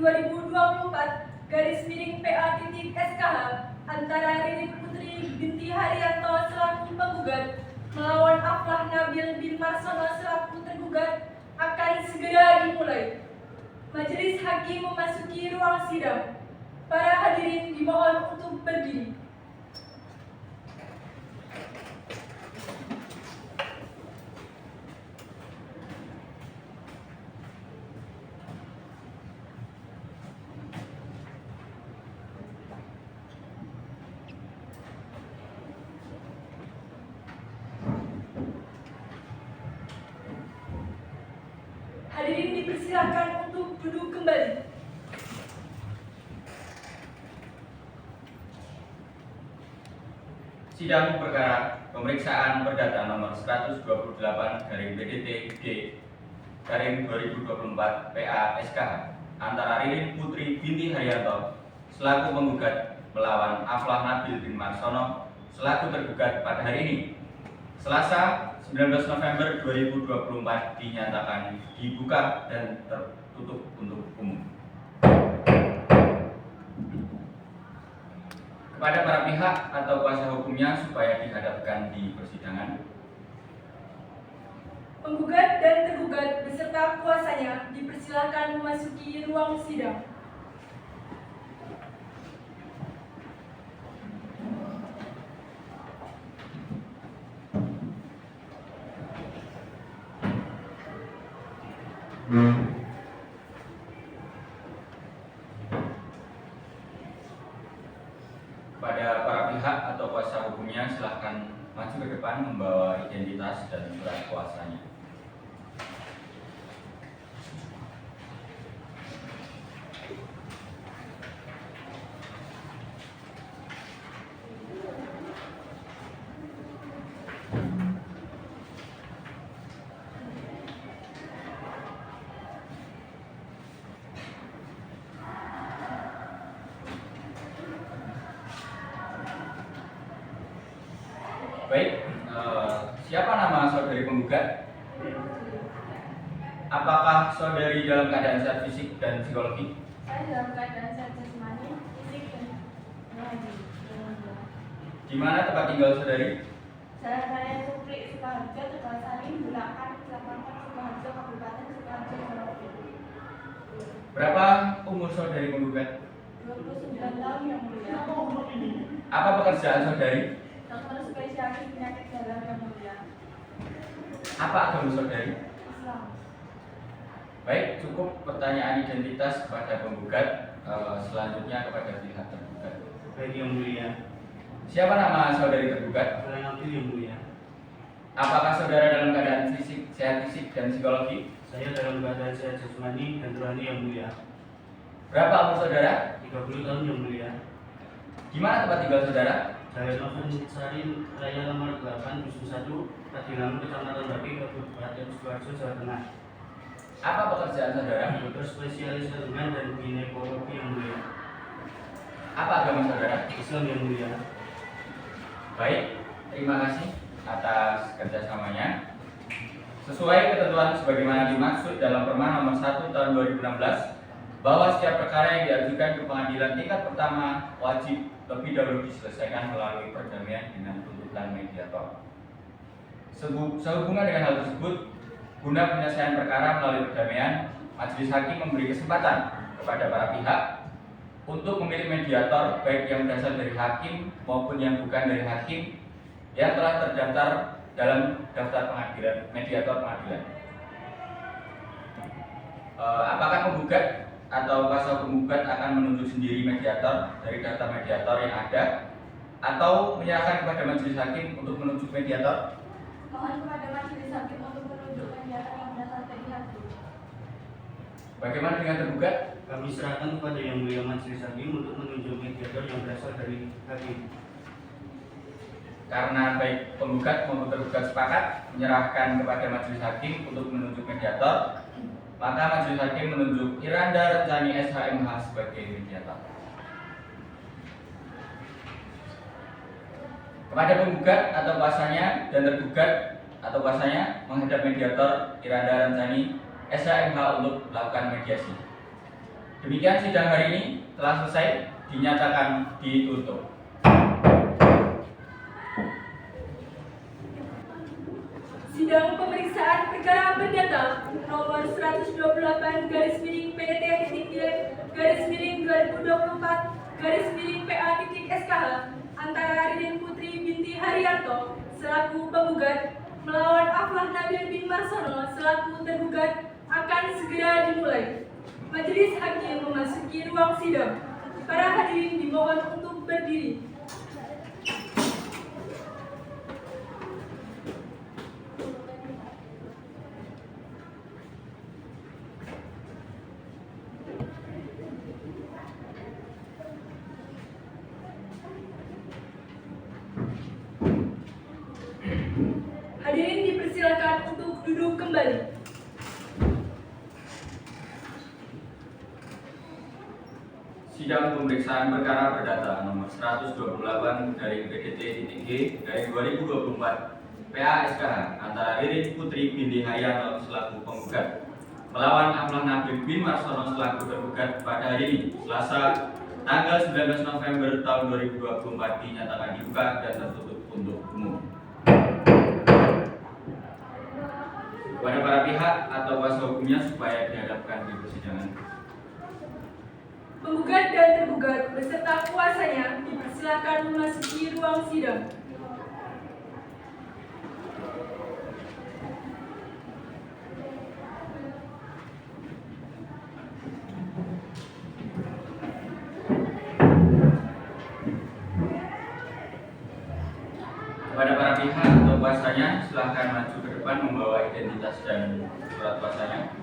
2024/PA.SKH antara Ririn Putri binti Haryanto selaku penggugat melawan Aflah Nabil bin Marsono selaku tergugat akan segera dimulai. Majelis Hakim memasuki ruang sidang. Para hadirin dimohon untuk berdiri. Hadirin dipersilakan untuk duduk kembali. Sidang perkara pemeriksaan perdata nomor 128/BDT-G/2024 PA.SKH antara Ririn Putri binti Haryanto selaku penggugat melawan Aflah Nabil bin Marsono selaku tergugat pada hari ini, Selasa 19 November 2024 dinyatakan dibuka dan tertutup untuk umum. Kepada para pihak atau kuasa hukumnya supaya dihadapkan di persidangan. Penggugat dan tergugat beserta kuasanya dipersilakan memasuki ruang sidang. Kepada para pihak atau kuasa hukumnya silahkan maju ke depan membawa identitas dan surat kuasanya. Baik, siapa nama saudari penggugat? Apakah saudari dalam keadaan sehat fisik dan psikologi? Saya dalam keadaan sehat jasmani, fisik, dan rohani. Di mana tempat tinggal saudari? Jalan Raya Supri, Sukoharjo, Tegalsari, Bulakan, Kecamatan Sukoharjo, Kabupaten Sukoharjo, Jawa Timur. Berapa umur saudari penggugat? 29 tahun yang mulia. Apa pekerjaan saudari? Dokter spesialis penyakit dalam yang mulia. Apa agama saudari? Islam. Baik, cukup pertanyaan identitas kepada penggugat. Selanjutnya kepada pihak tergugat. Baik yang mulia. Siapa nama saudari tergugat? Saya Nabil yang mulia. Apakah saudara dalam keadaan sehat fisik dan psikologi? Saya dalam keadaan sehat jasmani dan rohani yang mulia. Berapa umur saudara? 30 tahun yang mulia. Di mana tempat tinggal saudara? Jalan Noven Sari Raya nomor 8 Dusun 1, Kadilangu, Kecamatan Baki, Kabupaten Sukoharjo, Jawa Tengah. Apa pekerjaan saudara? Dokter spesialis kandungan dan ginekologi yang mulia. Apa agama saudara? Islam yang mulia. Baik, terima kasih atas kerjasamanya. Sesuai ketentuan sebagaimana dimaksud dalam Perma nomor 1 tahun 2016 bahwa setiap perkara yang diajukan ke pengadilan tingkat pertama wajib lebih dahulu diselesaikan melalui perdamaian dengan tuntutan mediator. Sehubungan dengan hal tersebut, guna penyelesaian perkara melalui perdamaian, majelis hakim memberi kesempatan kepada para pihak untuk memilih mediator baik yang berasal dari hakim maupun yang bukan dari hakim yang telah terdaftar dalam daftar pengadilan, mediator pengadilan. Apakah penggugat atau kuasa penggugat akan menunjuk sendiri mediator dari daftar mediator yang ada atau menyerahkan kepada majelis hakim untuk menunjuk mediator? Mohon kepada majelis hakim untuk menunjuk mediator yang berasal dari hakim. Bagaimana dengan tergugat? Kami serahkan kepada yang mulia majelis hakim untuk menunjuk mediator yang berasal dari hakim. Karena baik penggugat maupun tergugat sepakat menyerahkan kepada majelis hakim untuk menunjuk mediator, maka majelis hakim menunjuk Iranda Renjani SHMH sebagai mediator. Kepada penggugat atau kuasanya dan tergugat atau kuasanya menghadap mediator Iranda Renjani SHMH untuk melakukan mediasi. Demikian sidang hari ini telah selesai, dinyatakan ditutup. Sidang pemeriksaan perkara perdata nomor 128/2024/PA.SKH antara Ririn Putri binti Haryanto selaku penggugat melawan Aflah Nabil bin Marsono selaku tergugat akan segera dimulai. Majelis Hakim memasuki ruang sidang. Para hadirin dimohon untuk berdiri. Hadirin dipersilakan untuk duduk kembali. Sidang pemeriksaan perkara perdata nomor 128 dari PDT-G dari 2024 PA.SKH antara Ririn Putri binti Haryanto selaku penggugat melawan Aflah Nabil bin Marsono selaku tergugat pada hari ini Selasa tanggal 19 November tahun 2024 dinyatakan dibuka dan tertutup untuk umum. Kepada para pihak atau kuasa hukumnya supaya dihadapkan di persidangan. Penggugat dan tergugat beserta kuasanya dipersilakan memasuki ruang sidang. Kepada para pihak atau kuasanya silahkan maju ke depan membawa identitas dan surat kuasanya.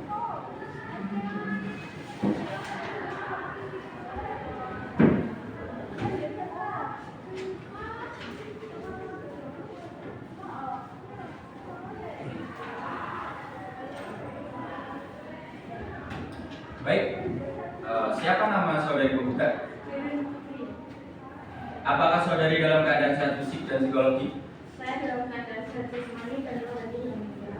Baik, siapa nama saudari penggugat? Ririn Putri. Apakah saudari dalam keadaan sehat fisik dan psikologi? Saya dalam keadaan sehat jasmani dan rohani yang mulia.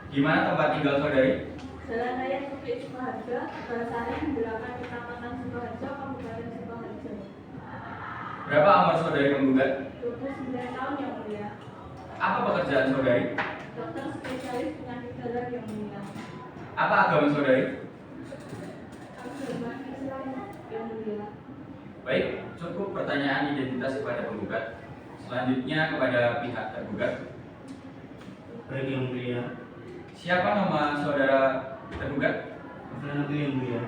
Di mana tempat tinggal saudari? Jalan Raya Bukit Sukoharjo, Basarin, Bulakan, Kecamatan Sukoharjo, Kabupaten Sukoharjo. Berapa umur saudari penggugat? 29 tahun yang mulia. Apa pekerjaan saudari? Dokter spesialis penyakit dalam yang mulia. Apa agama saudari? Agama Islam yang mulia. Baik, cukup pertanyaan identitas kepada penggugat. Selanjutnya kepada pihak tergugat. Baik yang mulia, Siapa nama saudara tergugat? Aflah Nabil yang mulia.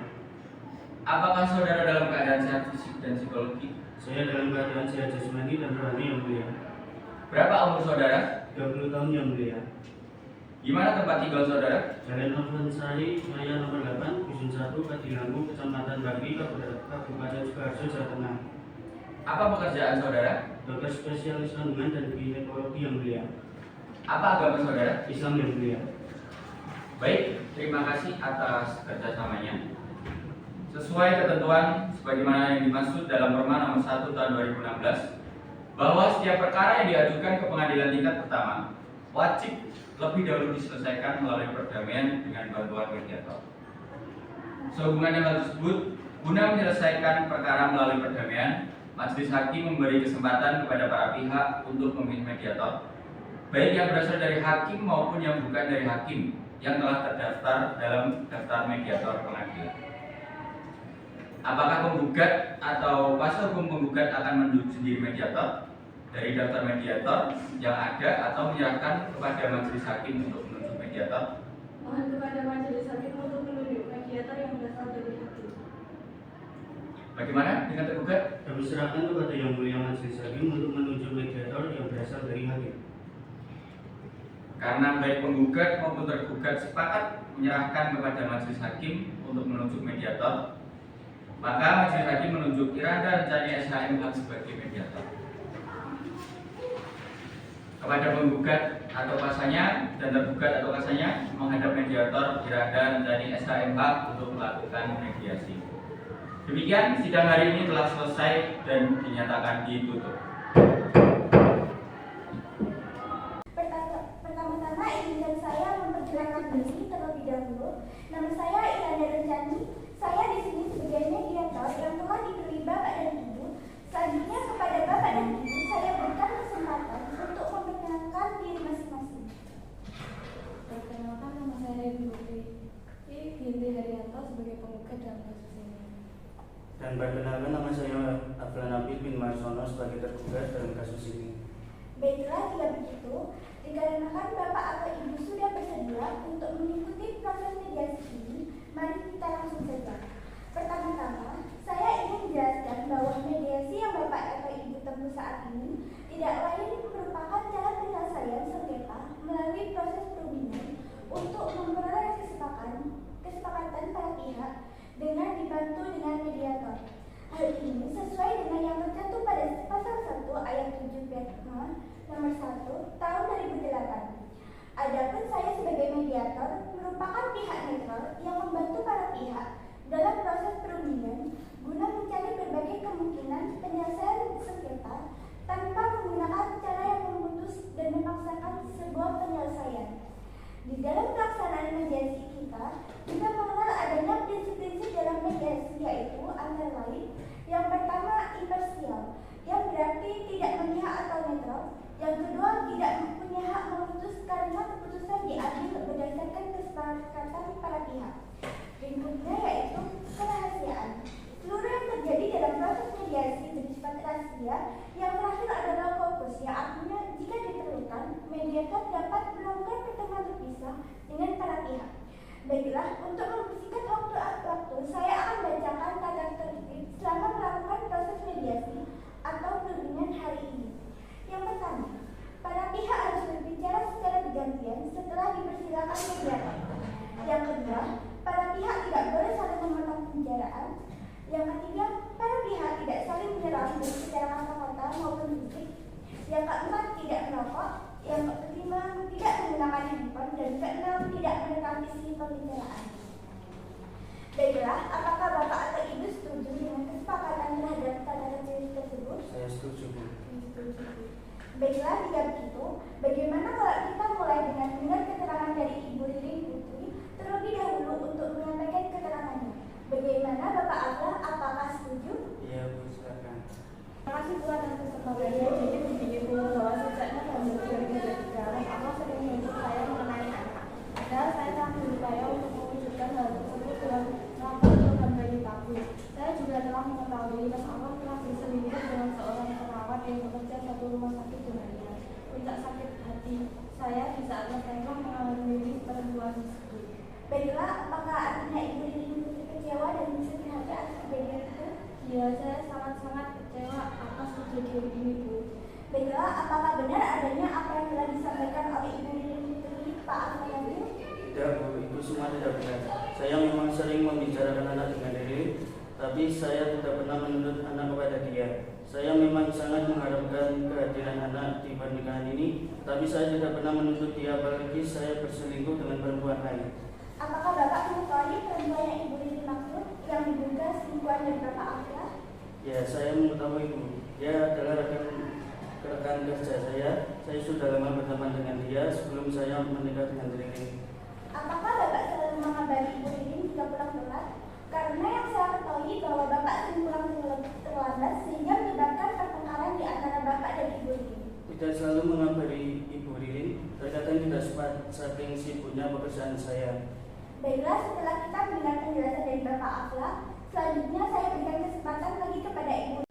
Apakah saudara dalam keadaan sehat fisik dan psikologi? Saya dalam keadaan sehat jasmani dan rohani yang mulia. Berapa umur saudara? 30 tahun yang mulia. Di mana tempat tinggal saudara? Jalan Novansari, Raya nomor 8, Dusun 1, Kadilangu, Kecamatan Baki, Kabupaten Sukoharjo, Jawa Tengah. Apa pekerjaan saudara? Dokter spesialis kandungan dan ginekologi yang mulia. Apa agama saudara? Islam yang mulia. Baik, terima kasih atas kerjasamanya. Sesuai ketentuan sebagaimana yang dimaksud dalam Perma nomor 1 tahun 2016 bahwa setiap perkara yang diajukan ke pengadilan tingkat pertama wajib lebih dahulu diselesaikan melalui perdamaian dengan bantuan mediator. Sehubungan dengan hal tersebut, guna menyelesaikan perkara melalui perdamaian, Majelis Hakim memberi kesempatan kepada para pihak untuk memilih mediator, baik yang berasal dari hakim maupun yang bukan dari hakim yang telah terdaftar dalam daftar mediator pengadilan. Apakah penggugat atau kuasa hukum penggugat akan menunjuk sendiri mediator dari daftar mediator yang ada atau menyerahkan kepada majelis hakim untuk menunjuk mediator? Mohon kepada majelis hakim untuk menunjuk mediator yang berasal dari hakim. Bagaimana dengan tergugat? Kami serahkan kepada yang mulia majelis hakim untuk menunjuk mediator yang berasal dari hakim. Karena baik penggugat maupun tergugat sepakat menyerahkan kepada majelis hakim untuk menunjuk mediator, maka majelis hakim menunjuk Iranda Rencani SHM sebagai mediator. Kepada penggugat atau kasanya dan tergugat atau kasanya menghadap mediator Iranda Rencani SHM untuk melakukan mediasi. Demikian sidang hari ini telah selesai dan dinyatakan ditutup. Pertama-tama izinkan saya memperkenalkan diri terlebih dahulu. Nama saya Iranda Rencani. Saya di sini perkenalkan, nama saya Aflan Nabil bin Marsono sebagai tergugat dalam kasus ini. Baiklah, jika begitu, dikarenakan Bapak atau Ibu sudah bersedia untuk mengikuti proses mediasi ini, mari kita langsung saja. Pertama-tama, saya ingin menjelaskan bahwa mediasi yang Bapak atau Ibu tempuh saat ini tidak lain merupakan cara penyelesaian sengketa melalui proses perundingan untuk memperoleh kesepakatan para pihak dengan dibantu dengan mediator. Hal ini sesuai dengan yang tercantum pada pasal 1 ayat 7 Perma nomor 1 tahun 2008. Adapun saya sebagai mediator merupakan pihak netral yang membantu para pihak dalam proses perundingan guna mencari berbagai kemungkinan penyelesaian sengketa tanpa menggunakan cara yang memutus dan memaksakan sebuah penyelesaian. Di dalam pelaksanaan mediasi kita mengenal adanya prinsip-prinsip dalam mediasi, yaitu antara lain yang pertama imparsial, yang berarti tidak memihak atau netral. Yang kedua, tidak punya hak memutus karena keputusan diambil berdasarkan kesepakatan para pihak. Berikutnya yaitu kerahasiaan. Seluruh yang terjadi dalam proses mediasi bersifat rahasia. Yang terakhir adalah fokus, yang artinya jika diperlukan, mediator dapat melakukan pertemuan terpisah dengan para pihak. Baiklah, untuk mempersingkat waktu, saya akan bacakan tata tertib selama melakukan proses mediasi atau perundingan hari ini. Yang pertama, para pihak harus berbicara secara bergantian setelah dipersilakan mediator. Yang kedua, para pihak tidak boleh saling memotong pembicaraan. Yang ketiga, para pihak tidak saling menyerang baik secara kata-kata maupun fisik. Yang keempat, tidak merokok. Yang kelima, tidak menggunakan handphone. Dan keenam, tidak merekam isi pembicaraan. Baiklah, apakah Bapak atau Ibu setuju dengan kesepakatan terhadap tata tertib tersebut? Saya setuju, Bu. Baiklah, jika begitu, bagaimana kalau kita mulai dengan mendengar keterangan dari Ibu Ririn Putri terlebih dahulu untuk menyampaikan keterangannya. Bagaimana Bapak Aflah, apakah setuju? Iya, Bu, silakan. Terima kasih Bu atas kesempatannya. Jadi begini Bu, bahwa sejaknya dari sekarang Allah sering menyebut saya mengenai anak. Padahal saya telah berupaya untuk mewujudkan hal tersebut dengan melakukan program bayi tabung. Saya juga telah mengetahui dan Allah telah berselingkuh dengan seorang perawat yang bekerja satu rumah sakit dengannya. Puncak sakit hati saya di saat saya mengalami perempuan tersebut. Baiklah, apakah artinya Ibu Ririn Putri kecewa dan sedih hati atas kejadian itu? Ya, saya sangat-sangat kecewa atas kejadian ini Bu. Baiklah, apakah benar adanya apa yang telah disampaikan oleh Ibu Ririn Putri, Pak Aflah tadi? Tidak, Bu, itu semua tidak benar. Saya memang sering membicarakan anak dengan Riri, tapi saya tidak pernah menuntut anak kepada dia. Saya memang sangat mengharapkan kehadiran anak di pernikahan ini, tapi saya tidak pernah menuntut dia, apalagi saya berselingkuh dengan perempuan lain. Apakah Bapak mengetahui perempuan yang Ibu Ririn maksud yang diduga selingkuhan dari Bapak Aflah? Ya, saya mengetahui, Bu. Dia adalah rekan kerja saya. Saya sudah lama berteman dengan dia sebelum saya menikah dengan Riri. Apakah Bapak selalu mengabari Ibu Ririn jika pulang telat? Karena yang saya ketahui bahwa Bapak sering pulang terlambat sehingga menyebabkan pertengkaran di antara Bapak dan Ibu Ririn. Tidak selalu mengabari Ibu Ririn, terkadang tidak sempat saking sibuknya pekerjaan saya. Baiklah, setelah kita mendengar penjelasan dari Bapak Aflah, selanjutnya saya berikan kesempatan lagi kepada Ibu.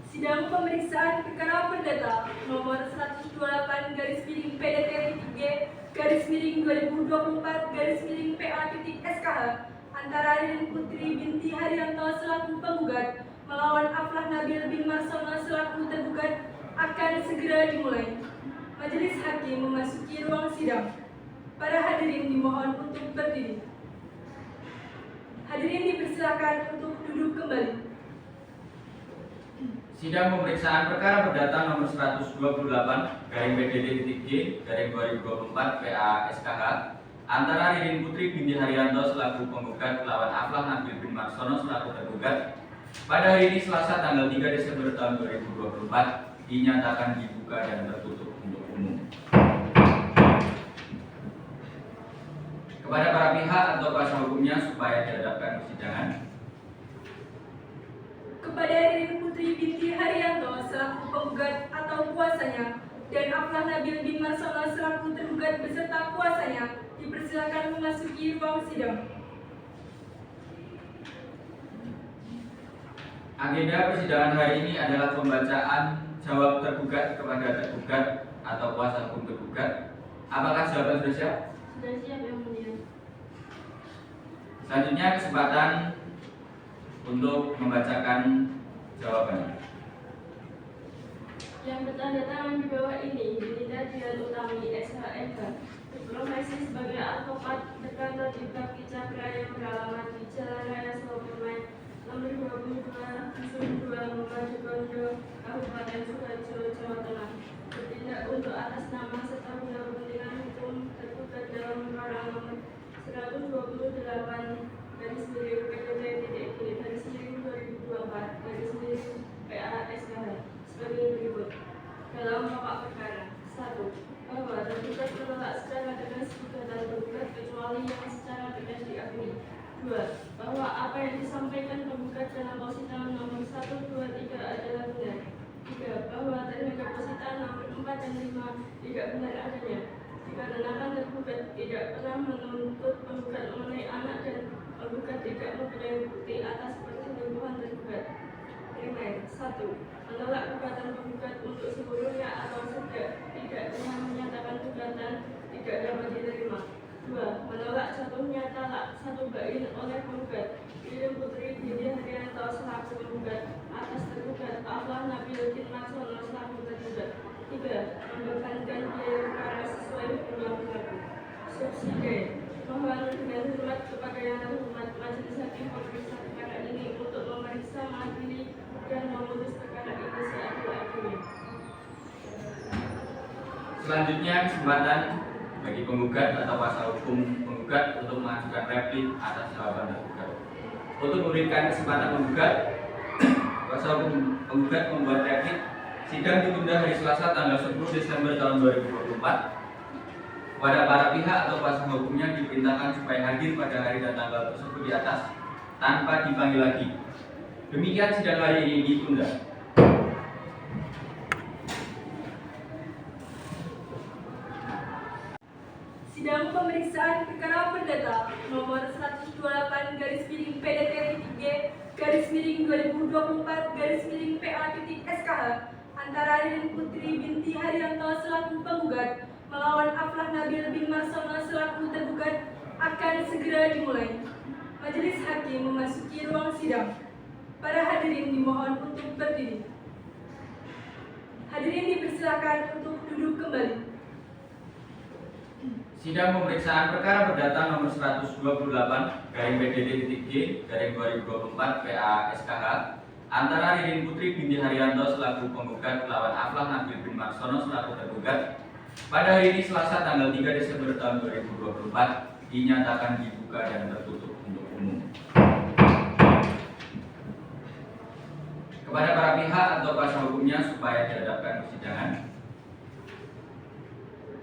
Sidang pemeriksaan perkara perdata nomor 128-3/PDT-2024-PA-SKH antara Ririn Putri binti Haryanto selaku penggugat melawan Aflah Nabil bin Marsono selaku tergugat akan segera dimulai. Majelis hakim memasuki ruang sidang. Para hadirin dimohon untuk berdiri. Hadirin dipersilakan untuk duduk kembali. Sidang pemeriksaan perkara perdata nomor 128-PDT-G/2024-PA-SKH antara Ririn Putri binti Haryanto selaku penggugat melawan Aflah Nabil bin Marsono selaku tergugat pada hari ini Selasa tanggal 3 Desember tahun 2024 dinyatakan dibuka dan tertutup untuk umum. Kepada para pihak atau kuasa hukumnya supaya dihadapkan persidangan. Kepada Ririn Putri binti Haryanto selaku penggugat atau kuasanya dan Aflah Nabil bin Marsono selaku tergugat beserta kuasanya dipersilakan memasuki ruang sidang. Agenda persidangan hari ini adalah pembacaan jawab tergugat kepada tergugat atau kuasa hukum tergugat. Apakah jawaban sudah siap? Sudah siap yang mulia. Selanjutnya kesempatan untuk membacakan jawabannya. Yang bertanda tangan di bawah ini Dinda Dian Utami SHMH, berprofesi sebagai advokat berkantor di Bakti Cakra yang beralamat di Jalan Raya Sudirman nomor 22 Dusun 2 Mojokerto, Kabupaten Sukoharjo, Jawa Tengah, bertindak untuk atas nama serta guna kepentingan hukum tergugat dalam perkara nomor 128 PDT-PDT-2024 PA-SKH sebagai berikut. Dalam pokok perkara 1. Bahwa tergugat menolak secara tegas gugatan tergugat kecuali yang secara tegas diakui. 2. Bahwa apa yang disampaikan penggugat dalam persidangan nomor 1, 2, 3 adalah benar. 3. Bahwa terhadap persidangan nomor 4 dan 5 tidak benar adanya, dikarenakan tergugat tidak pernah menuntut penggugat mengenai anak dan penggugat tidak mempunyai bukti atas perselingkuhan tergugat. Primer 1. Menolak gugatan penggugat untuk seluruhnya atau tidak dengan menyatakan gugatan tidak dapat diterima. 2. Menolak jatuhnya talak 1 bain oleh penggugat Lilin Putri binti Haryanto selaku penggugat atas tergugat Aflah Nabil bin Marsono selaku tergugat. 3. Membebankan biaya perkara sesuai hukum yang berlaku. Subsidi mohon dengan hormat kepada yang terhormat Majelis Hakim pemeriksa perkara ini untuk memeriksa, mengadili dan memutus perkara ini seadil-adilnya. Selanjutnya kesempatan bagi penggugat atau kuasa hukum penggugat untuk mengajukan replik atas jawaban tergugat. Untuk memberikan kesempatan penggugat, kuasa hukum penggugat membuat replik. Sidang ditunda hari Selasa tanggal 10 Desember tahun 2024. Kepada para pihak atau kuasa hukumnya diperintahkan supaya hadir pada hari dan tanggal tersebut di atas tanpa dipanggil lagi. Demikian sidang hari ini ditunda. Sidang pemeriksaan perkara perdata nomor 128-PDT-2024-PA-SKH antara Lilin Putri binti Haryanto selaku penggugat melawan Aflah Nabil bin Marsono selaku tergugat akan segera dimulai. Majelis Hakim memasuki ruang sidang. Para hadirin dimohon untuk berdiri. Hadirin dipersilakan untuk duduk kembali. Sidang pemeriksaan perkara perdata nomor 128-PDT-G-2024 PA-SKH antara Lilin Putri binti Haryanto selaku penggugat melawan Aflah Nabil bin Marsono selaku tergugat pada hari ini Selasa tanggal 3 Desember tahun 2024 dinyatakan dibuka dan tertutup untuk umum. Kepada para pihak atau kuasa hukumnya supaya dihadapkan persidangan.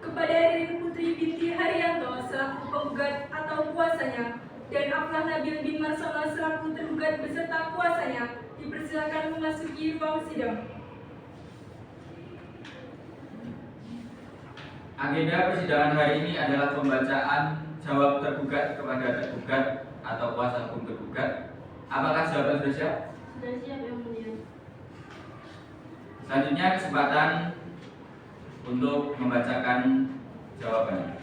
Kepada Lilin Putri binti Haryanto selaku penggugat atau kuasanya dan Aflah Nabil bin Marsono selaku tergugat beserta kuasanya dipersilakan memasuki ruang sidang. Agenda persidangan hari ini adalah pembacaan jawab tergugat kepada tergugat atau kuasa hukum tergugat. Apakah jawaban sudah siap? Sudah siap yang mulia. Selanjutnya kesempatan untuk membacakan jawabannya.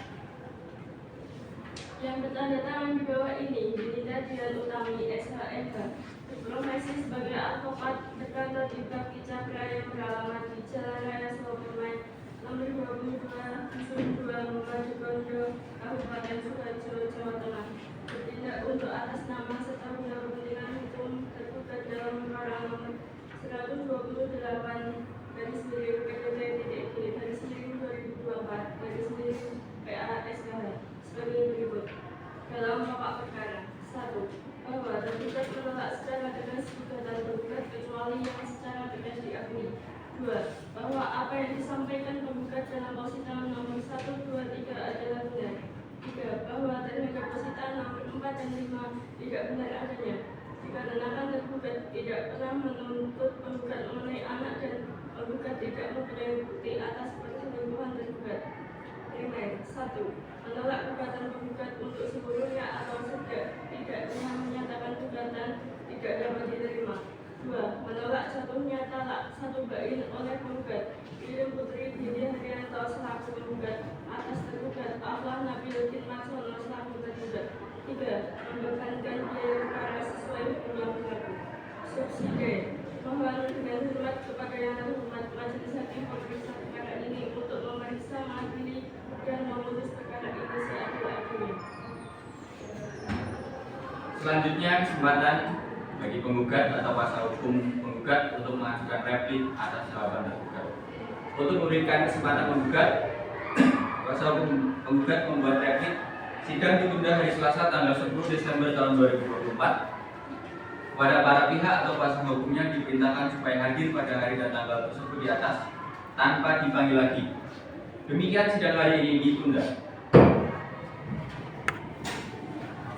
Yang bertanda tangan di bawah ini Dinda Dian Utami SHMH, berprofesi sebagai advokat berkantor di Bakti Cakra yang beralamat di Jalan Raya Sudirman nomor 22 Dusun 2 Mojokerto, Kabupaten Sukoharjo, Jawa Tengah, bertindak untuk atas nama serta guna kepentingan hukum tergugat dalam perkara nomor 128 PDT-PDT-2024 PA-SKH sebagai berikut. Dalam pokok perkara 1. Bahwa tergugat menolak secara tegas gugatan tergugat kecuali yang secara tegas diakui. 2. Bahwa apa yang disampaikan penggugat dalam persidangan nomor 1, 2, 3 adalah benar. 3. Bahwa terhadap persidangan nomor 4 dan 5 tidak benar adanya, dikarenakan tergugat tidak pernah menuntut penggugat mengenai anak dan penggugat tidak mempunyai bukti atas perselingkuhan tergugat. Primer 1. Menolak gugatan penggugat untuk seluruhnya atau tidak dengan menyatakan gugatan tidak dapat diterima. 2. Menolak jatuhnya talak 1 bain oleh penggugat Irin Putri binti Haryanto selaku penggugat atas tergugat Aflah Nabil bin Marsono selaku tergugat. 3. Membebankan biaya perkara sesuai hukum yang berlaku. Subsidi mohon dengan hormat kepada yang terhormat Majelis Hakim memeriksa perkara ini untuk memeriksa, mengadili dan memutus perkara ini seadil-adilnya. Selanjutnya kesempatan bagi penggugat atau kuasa hukum penggugat untuk mengajukan replik atas jawaban tergugat. Untuk memberikan kesempatan penggugat, kuasa hukum penggugat membuat replik. Sidang ditunda hari Selasa tanggal 10 Desember tahun 2024. Kepada para pihak atau kuasa hukumnya diperintahkan supaya hadir pada hari dan tanggal tersebut di atas tanpa dipanggil lagi. Demikian sidang hari ini ditunda.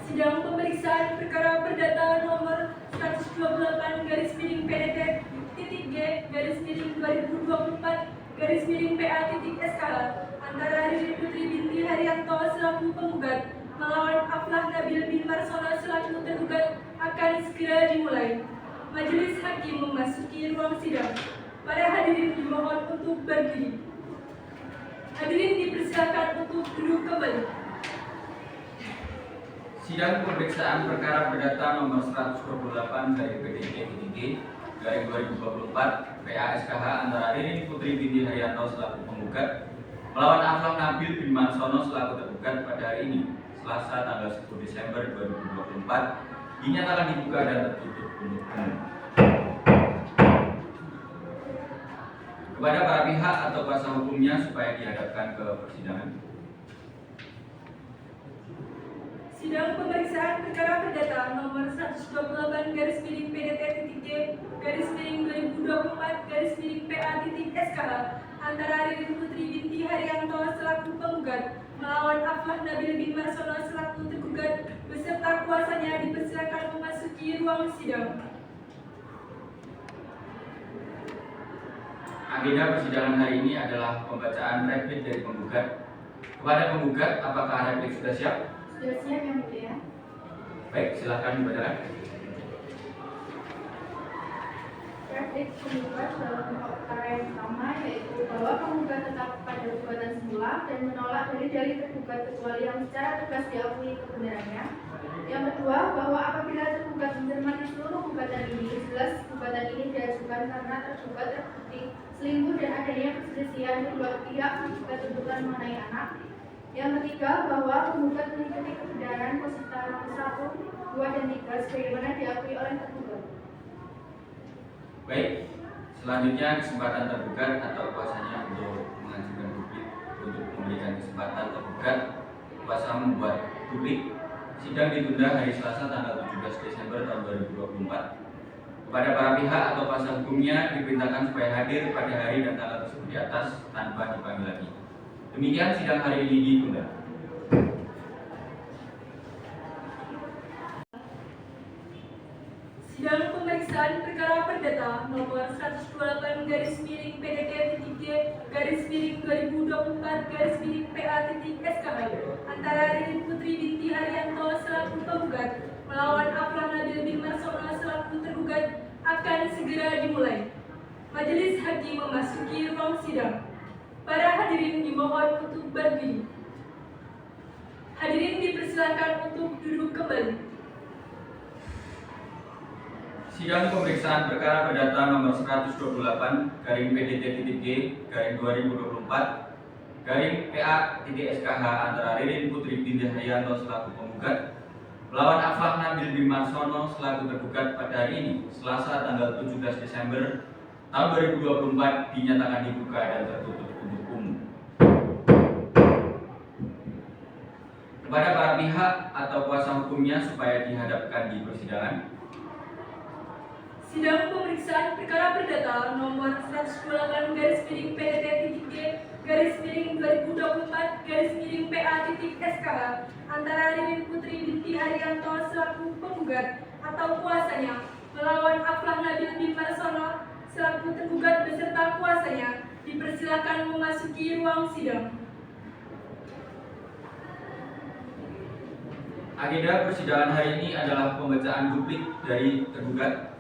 Sidang pemeriksaan perkara perdata nomor 128/PDT-2024/PA.SKH antara Ririn Putri binti Haryanto selaku penggugat melawan Aflah Nabil bin Marsono selaku tergugat akan segera dimulai. Majelis Hakim memasuki ruang sidang. Para hadirin dimohon untuk berdiri. Hadirin dipersilakan untuk duduk kembali. Sidang pemeriksaan perkara perdata nomor 128 dari PDT-2024 PA.SKH antara Ririn Putri binti Haryanto selaku penggugat melawan Aflah Nabil bin Marsono selaku tergugat pada hari ini, Selasa tanggal 10 Desember 2024, dinyatakan dibuka dan tertutup untuk umum. Kepada para pihak atau kuasa hukumnya supaya dihadapkan ke persidangan. Sidang pemeriksaan perkara perdata nomor 128/PDT-2024/PA.SKH antara Ririn Putri binti Haryanto selaku penggugat melawan Aflah Nabil bin Marsono selaku tergugat beserta kuasanya dipersilakan memasuki ruang sidang. Agenda persidangan hari ini adalah pembacaan replik dari penggugat. Kepada penggugat, apakah replik sudah siap? Sudah siap yang mulia. Baik, silakan dibacakan. Replik penggugat dalam pokok perkara yang pertama yaitu bahwa penggugat tetap pada gugatan semula dan menolak dalil-dalil tergugat kecuali yang secara tegas diakui kebenarannya. Yang kedua, bahwa apabila tergugat mencermati seluruh gugatan ini, jelas gugatan ini diajukan karena tergugat terbukti selingkuh dan adanya perselisihan kedua pihak juga tuntutan mengenai anak. Yang ketiga, bahwa penggugat mengikuti kebenaran peserta nomor 1, 2, dan 3 sebagaimana diakui oleh tergugat. Baik, selanjutnya kesempatan tergugat atau kuasanya untuk mengajukan publik untuk memberikan kesempatan tergugat kuasa membuat publik. Sidang ditunda hari Selasa tanggal 17 Desember tahun 2024. Kepada para pihak atau kuasa hukumnya diperintahkan supaya hadir pada hari dan tanggal tersebut di atas tanpa dipanggil lagi. Demikian sidang hari ini ditunda. Sidang pemeriksaan perkara perdata nomor 128/PDT-2024/PA.SKH antara Ririn Putri binti Haryanto selaku penggugat melawan Aflah Nabil bin Marsono selaku tergugat akan segera dimulai. Majelis Hakim memasuki ruang sidang. Para hadirin dimohon untuk berdiri. Hadirin dipersilakan untuk duduk kembali. Sidang pemeriksaan perkara perdata nomor 128/PDT-2024/PA.SKH antara Ririn Putri binti Haryanto selaku penggugat melawan Aflah Nabil bin Marsono selaku tergugat pada hari ini, Selasa tanggal 17 Desember tahun 2024, dinyatakan dibuka dan tertutup untuk umum. Kepada para pihak atau kuasa hukumnya supaya dihadapkan di persidangan. Sidang pemeriksaan perkara perdata nomor 128/PDT-2024/PA.SKH antara Ririn Putri binti Haryanto selaku penggugat atau kuasanya melawan Aflah Nabil bin Marsono selaku tergugat beserta kuasanya dipersilakan memasuki ruang sidang. Agenda persidangan hari ini adalah pembacaan duplik dari tergugat.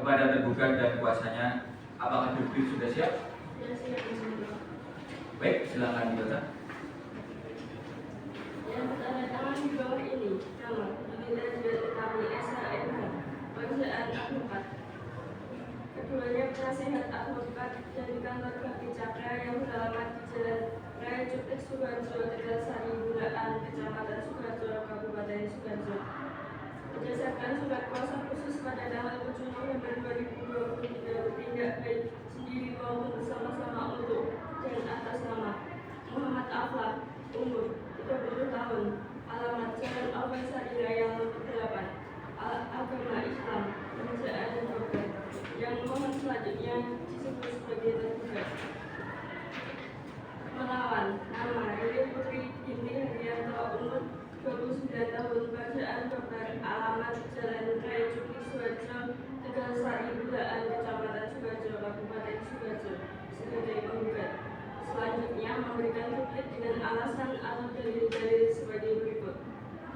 kepada tergugat dan kuasanya. Apakah jublik sudah siap? Ya, siap. Baik, silakan dibaca. Yang tanda tangan di bawah ini nama Yudhita Jwetami SHMH pekerjaan advokat. Keduanya penasehat advokat dari kantor Bakti Cakra yang beralamat di Jalan Raya Cuplik Sukoharjo, Tegalsari, Bulaan, Kecamatan Sukoharjo, Kabupaten Sukoharjo. Berdasarkan surat kuasa khusus pada tanggal 7 November 2023 bertindak baik sendiri maupun bersama-sama untuk dan atas nama Muhammad Aflah, umur 30 tahun, alamat Jalan Al-Faisal Raya nomor 8, agama Islam, pekerjaan advokat, yang mohon selanjutnya disebut sebagai tergugat. Melawan nama Riri Putri binti Haryanto, umur 29 tahun, pekerjaan dokter, alamat Jalan Raya Cuplik Sukoharjo, Tegalsari, Bulaan, Kecamatan Sukoharjo, Kabupaten Sukoharjo, sebagai penggugat. Selanjutnya memberikan jublik dengan alasan atau dalil-dalil sebagai berikut.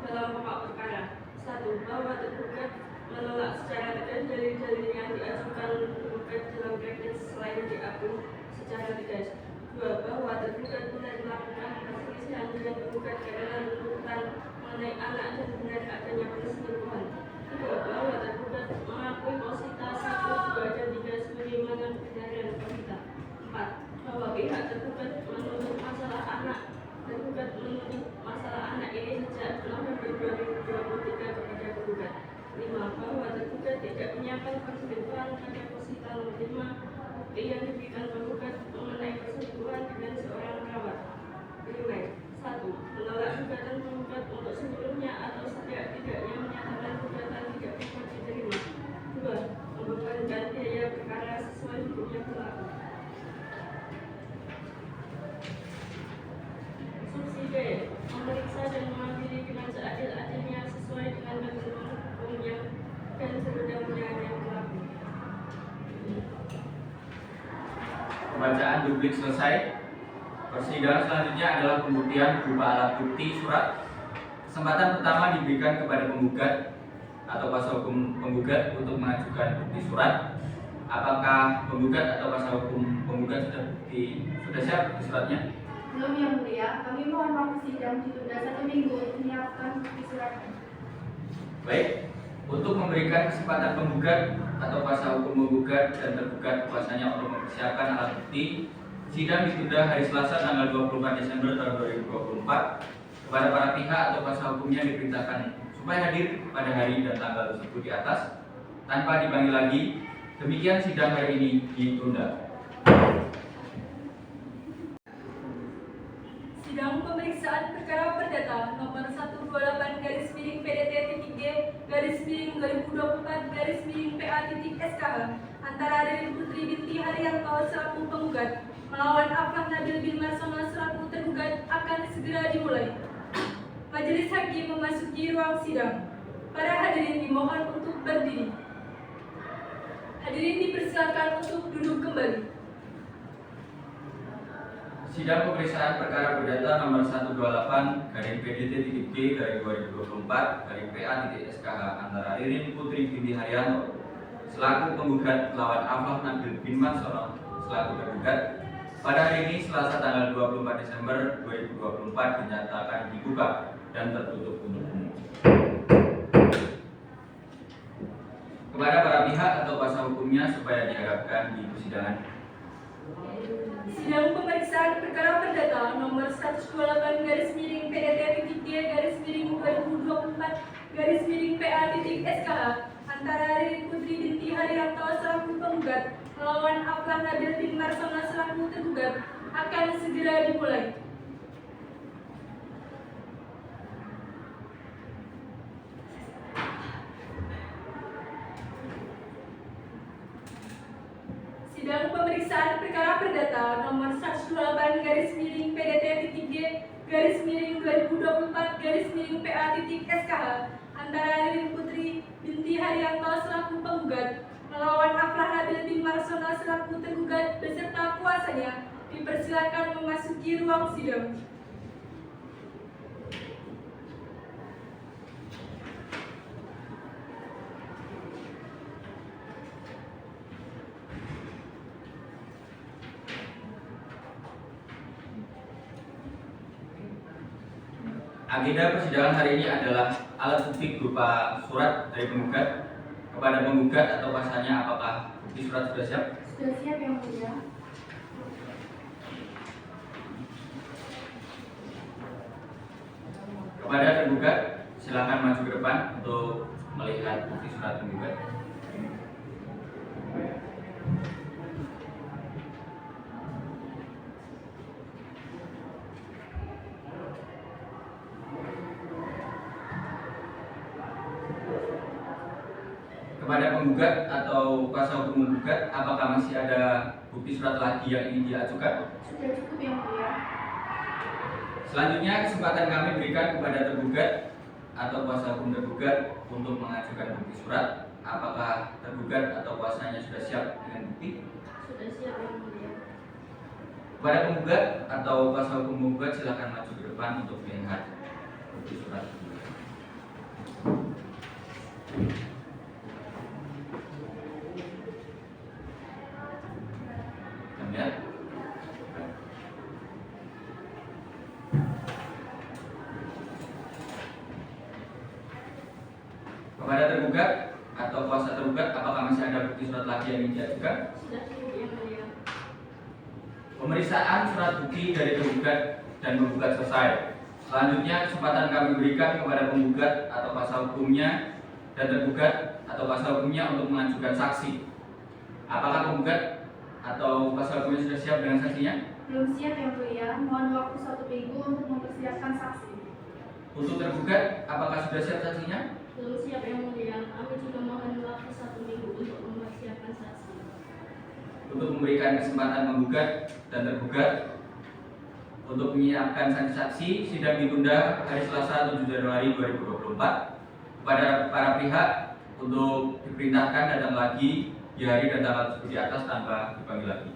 Dalam pokok perkara: 1. Bahwa tergugat menolak secara tegas dalil-dalil yang diajukan tergugat dalam praktik selain diakui secara tegas. 2. Bahwa tergugat benar melakukan perselisihan dengan penggugat karena tuntutan mengenai anak dan benar adanya perselingkuhan. 3. Bahwa tergugat mengakui posita 1, 2, dan 3 sebagaimana kebenaran posita. 4. Bahwa pihak tergugat menuntut masalah anak ini sejak November 2023 kepada penggugat. 5. Bahwa tergugat tidak menyiapkan perselingkuhan pada posita nomor 5 bukti yang diberikan penggugat mengenai perselingkuhan dengan seorang perawat. 5. 1. Menolak gugatan penggugat untuk seluruhnya atau setidak-tidaknya menyatakan gugatan tidak dapat diterima. 2. Membebankan biaya perkara sesuai hukum yang berlaku. Subsidi memeriksa dan mengadili dengan seadil-adilnya sesuai dengan ketentuan hukum yang dan perundang-undangan yang berlaku. Pembacaan jublik selesai. Persidangan selanjutnya adalah pembuktian berupa alat bukti surat. Kesempatan pertama diberikan kepada penggugat atau kuasa hukum penggugat untuk mengajukan bukti surat. Apakah penggugat atau kuasa hukum penggugat sudah siap bukti suratnya? Belum, Yang Mulia. Kami mohon waktu sidang ditunda 1 minggu untuk menyiapkan bukti suratnya. Baik, untuk memberikan kesempatan penggugat atau kuasa hukum penggugat dan tergugat kuasanya untuk mempersiapkan alat bukti, sidang ditunda hari Selasa tanggal 24 Desember tahun 2024. Kepada para pihak atau kuasa hukumnya diperintahkan supaya hadir pada hari dan tanggal tersebut di atas tanpa dipanggil lagi. Demikian sidang hari ini ditunda. Sidang pemeriksaan perkara perdata nomor 128/PDT-G/2024/PA.SKH antara Riri Putri binti Haryanto selaku penggugat melawan Aflah Nabil bin Marsono selaku tergugat akan segera dimulai. Majelis hakim memasuki ruang sidang. Para hadirin dimohon untuk berdiri. Hadirin dipersilakan untuk duduk kembali. Sidang pemeriksaan perkara perdata nomor 128/PDT-G/2024/PA.SKH antara Riri Putri binti Haryanto selaku penggugat melawan Aflah Nabil bin Marsono selaku tergugat pada hari ini Selasa tanggal 24 Desember 2024 dinyatakan dibuka dan tertutup untuk umum. Kepada para pihak atau kuasa hukumnya supaya diharapkan di persidangan. Sidang pemeriksaan perkara perdata nomor 128/PDT-G/2024/PA.SKH antara Riri Putri binti Haryanto selaku penggugat melawan Aflah Nabil bin Marsono selaku tergugat akan segera dimulai. Sidang pemeriksaan perkara perdata nomor 128/PDT-G/2024/PA.SKH antara Riri Putri binti Haryanto selaku penggugat melawan Aflah Nabil bin Marsono selaku tergugat beserta kuasanya dipersilakan memasuki ruang sidang. Agenda persidangan hari ini adalah alat bukti berupa surat dari penggugat kepada penggugat atau kuasanya. Apakah bukti surat sudah siap? Sudah siap yang mulia. Kepada tergugat, silakan maju ke depan untuk melihat bukti surat penggugat. Kepada penggugat atau kuasa hukum menggugat, apakah masih ada bukti surat lagi yang ingin diajukan? Sudah cukup yang mulia. Selanjutnya kesempatan kami berikan kepada tergugat atau kuasa hukum tergugat untuk mengajukan bukti surat. Apakah tergugat atau kuasanya sudah siap dengan bukti? Sudah siap yang mulia. Kepada penggugat atau kuasa hukum menggugat, silakan maju ke depan untuk melihat bukti surat. Lihat. Kepada tergugat atau kuasa tergugat, apakah masih ada bukti surat lagi yang ingin diajukan? Sudah cukup yang mulia. Pemeriksaan surat bukti dari tergugat dan penggugat selesai. Selanjutnya kesempatan kami berikan kepada penggugat atau kuasa hukumnya dan tergugat atau kuasa hukumnya untuk mengajukan saksi. Apakah penggugat atau kuasa hukumnya sudah siap dengan saksinya? Belum siap yang mulia. Mohon waktu 1 minggu untuk mempersiapkan saksi. Untuk tergugat, apakah sudah siap saksinya? Belum siap yang mulia. Kami juga mohon waktu 1 minggu untuk mempersiapkan saksi. Untuk memberikan kesempatan menggugat dan tergugat untuk menyiapkan saksi-saksi, sidang ditunda hari Selasa 7 Januari 2024 kepada para pihak untuk diperintahkan datang lagi di hari dan tanggal tersebut di atas tanpa dipanggil lagi.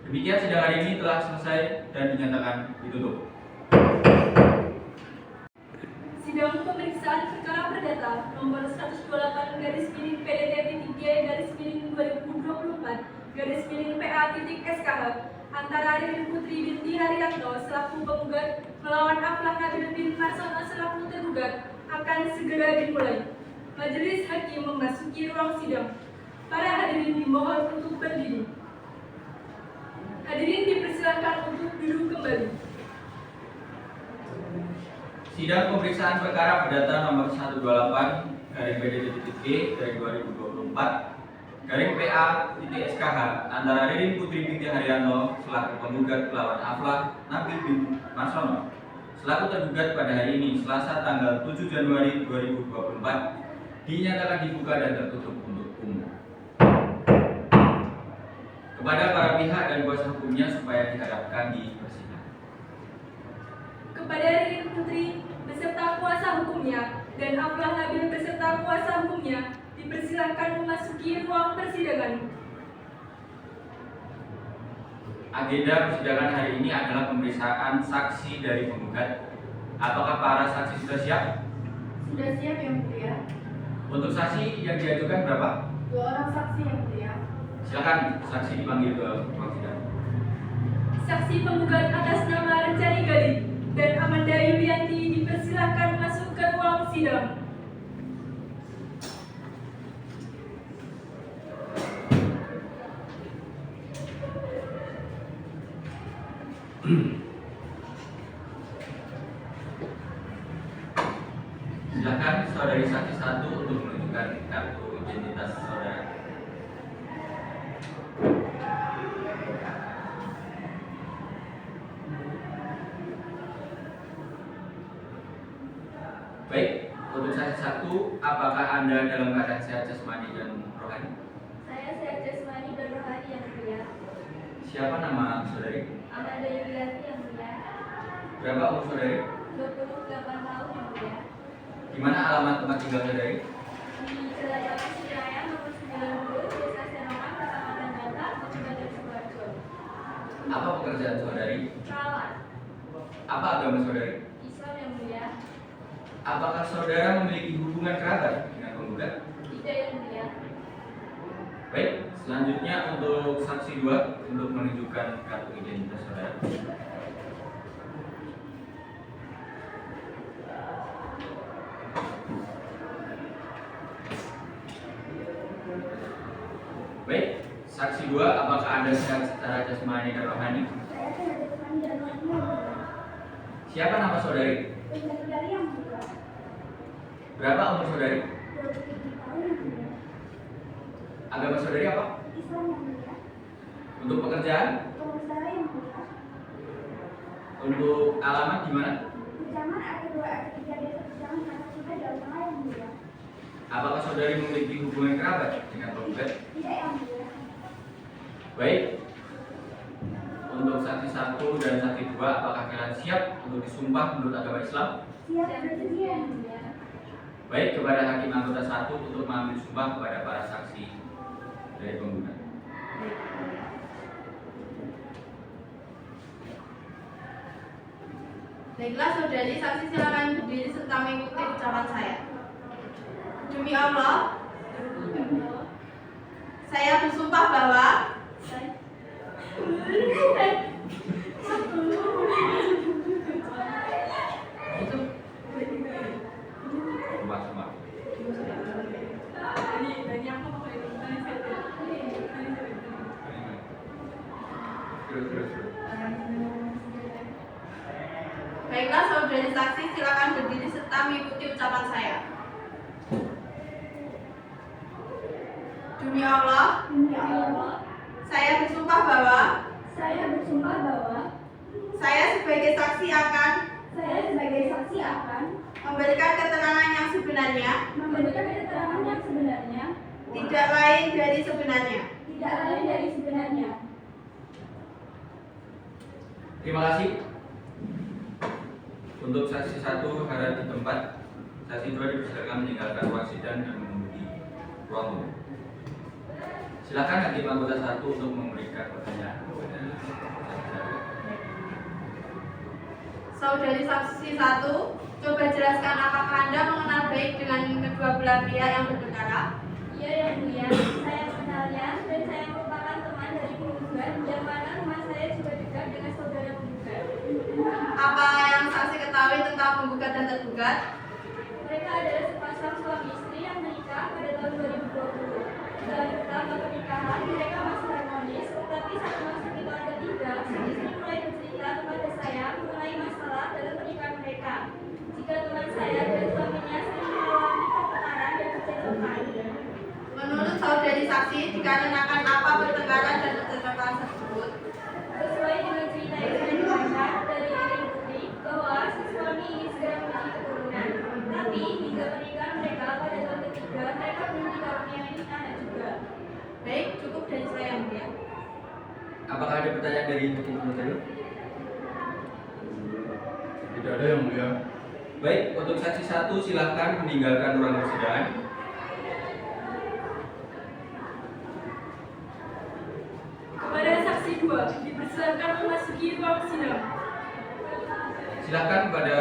Demikian sidang hari ini telah selesai dan dinyatakan ditutup. Sidang pemeriksaan perkara perdata nomor 128/PDT-3/2024/PA.SKH antara Ririn Putri binti Haryanto selaku penggugat melawan Aflah Nabil bin Marsono selaku tergugat akan segera dimulai. Majelis Hakim memasuki ruang sidang. Para hadirin dimohon untuk berdiri. Hadirin dipersilakan untuk duduk kembali. Sidang pemeriksaan perkara perdata nomor 128/PDT-3/2024/PA.SKH antara Ririn Putri binti Haryanto selaku penggugat melawan Aflah Nabil bin Marsono selaku tergugat pada hari ini Selasa tanggal 7 Januari 2024 dinyatakan dibuka dan tertutup untuk umum. Kepada para pihak dan kuasa hukumnya supaya dihadapkan di persidangan. Kepada Ririn Putri beserta kuasa hukumnya dan Aflah Nabil beserta kuasa hukumnya dipersilakan memasuki ruang persidangan. Agenda persidangan hari ini adalah pemeriksaan saksi dari penggugat. Apakah para saksi sudah siap? Sudah siap yang mulia. Untuk saksi yang diajukan berapa? 2 orang saksi yang mulia. Silakan saksi dipanggil ke ruang sidang. Saksi penggugat atas nama Rencani Gali dan Amanda Yulianti dipersilakan masuk ke ruang sidang. Silakan saudari saksi 1 untuk menunjukkan kartu identitas saudara. Baik, untuk saksi 1, apakah Anda dalam keadaan sehat jasmani dan rohani? Saya sehat jasmani dan rohani yang mulia. Siapa nama saudari? Amanda Yulianti yang mulia. Berapa umur saudari? 28 tahun yang mulia. Di mana alamat tempat tinggal saudari? Di Jalan Jalan Siraya nomor 90, Desa Senongan, Kecamatan Gata, Kabupaten Sidoarjo. Apa pekerjaan saudari? Perawat. Apa agama saudari? Islam yang mulia. Apakah saudara memiliki hubungan kerabat dengan penggugat? Tidak yang mulia. Baik, selanjutnya untuk saksi 2 untuk menunjukkan kartu identitas saudara. 2, apakah Anda sehat secara jasmani dan rohani? Saya sehat jasmani dan rohani yang mulia. Siapa nama saudari? Dari yang mulia. Berapa umur saudari? 27 tahun yang mulia. Agama saudari apa? Islam yang mulia. Untuk pekerjaan? Pengusaha yang mulia. Untuk alamat di mana? Kejaman RT 2 RT 3 desa Kejaman Kata Sudah Jawa Tengah yang mulia. Apakah saudari memiliki hubungan kerabat dengan penggugat? Tidak yang mulia. Baik. Untuk saksi 1 dan saksi 2, apakah kalian siap untuk disumpah menurut agama Islam? Siap bersedia yang mulia. Baik, kepada hakim anggota 1 untuk mengambil sumpah kepada para saksi dari penggugat. Baiklah saudari, saksi silakan berdiri serta mengikuti ucapan saya. Demi Allah, saya bersumpah bahwa Sumpah. Terus. Baiklah saudari saksi silakan berdiri serta mengikuti ucapan saya. Demi Allah, saya bersumpah bahwa saya sebagai saksi akan memberikan keterangan yang sebenarnya, tidak lain dari sebenarnya. Terima kasih. Untuk saksi 1 harap di tempat, saksi 2 dipersilakan meninggalkan ruang sidang dan mengemudi ruang umum. Silakan hakim anggota 1 untuk memberikan pertanyaan kepada saksi 1. Saudari saksi 1, coba jelaskan apakah Anda mengenal baik dengan kedua belah pihak yang berperkara? Iya yang mulia, saya mengenalnya dan saya merupakan teman dari penggugat yang mana rumah saya juga dekat dengan saudara penggugat. Apa yang saksi ketahui tentang penggugat dan tergugat? Mereka adalah sepasang suami istri yang menikah pada tahun 2020. Dalam pertama pernikahan mereka masih harmonis, tetapi saat memasuki tahun ketiga, sang istri mulai bercerita kepada saya mengenai masalah dalam pernikahan mereka. Jika teman saya dan suaminya sering mengalami pertengkaran dan kecelakaan. Menurut saudari saksi, dikarenakan apa pertengkaran dan kecelakaan tersebut? Sesuai dengan cerita yang saya dengarkan dari Iring Putri bahwa si suami ingin segera memiliki keturunan. Tapi hingga pernikahan mereka pada tahun ketiga, mereka belum dikaruniai anak juga. Baik, cukup dari saya yang mulia. Apakah ada pertanyaan dari hakim anggota 2? Tidak ada yang mulia. Baik, untuk saksi 1 silakan meninggalkan ruang persidangan. Kepada saksi 2, dipersilakan memasuki ruang sidang. Silakan kepada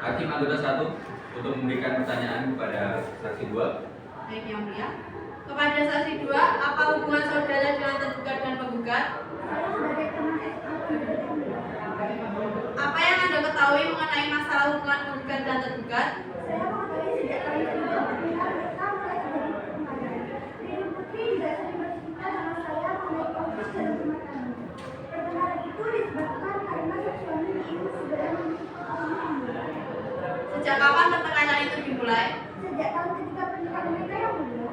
hakim anggota 1 untuk memberikan pertanyaan kepada saksi 2. Baik yang mulia. Kepada saksi 2, apa hubungan saudara dengan tergugat dan penggugat? Saya sebagai teman SMA Apa yang Anda ketahui mengenai masalah hubungan penggugat dan tergugat? saya mengetahui sejak kali kedua pernikahan mereka mulai terjadi pertengkaran. Iring Putri juga sering bercerita sama saya mengenai konflik dalam rumah kami. Pertengkaran itu disebabkan karena sang suami ingin segera memiliki keturunan yang mulia. Sejak kapan pertengkaran itu dimulai? Sejak tahun ketiga pernikahan mereka yang mulia.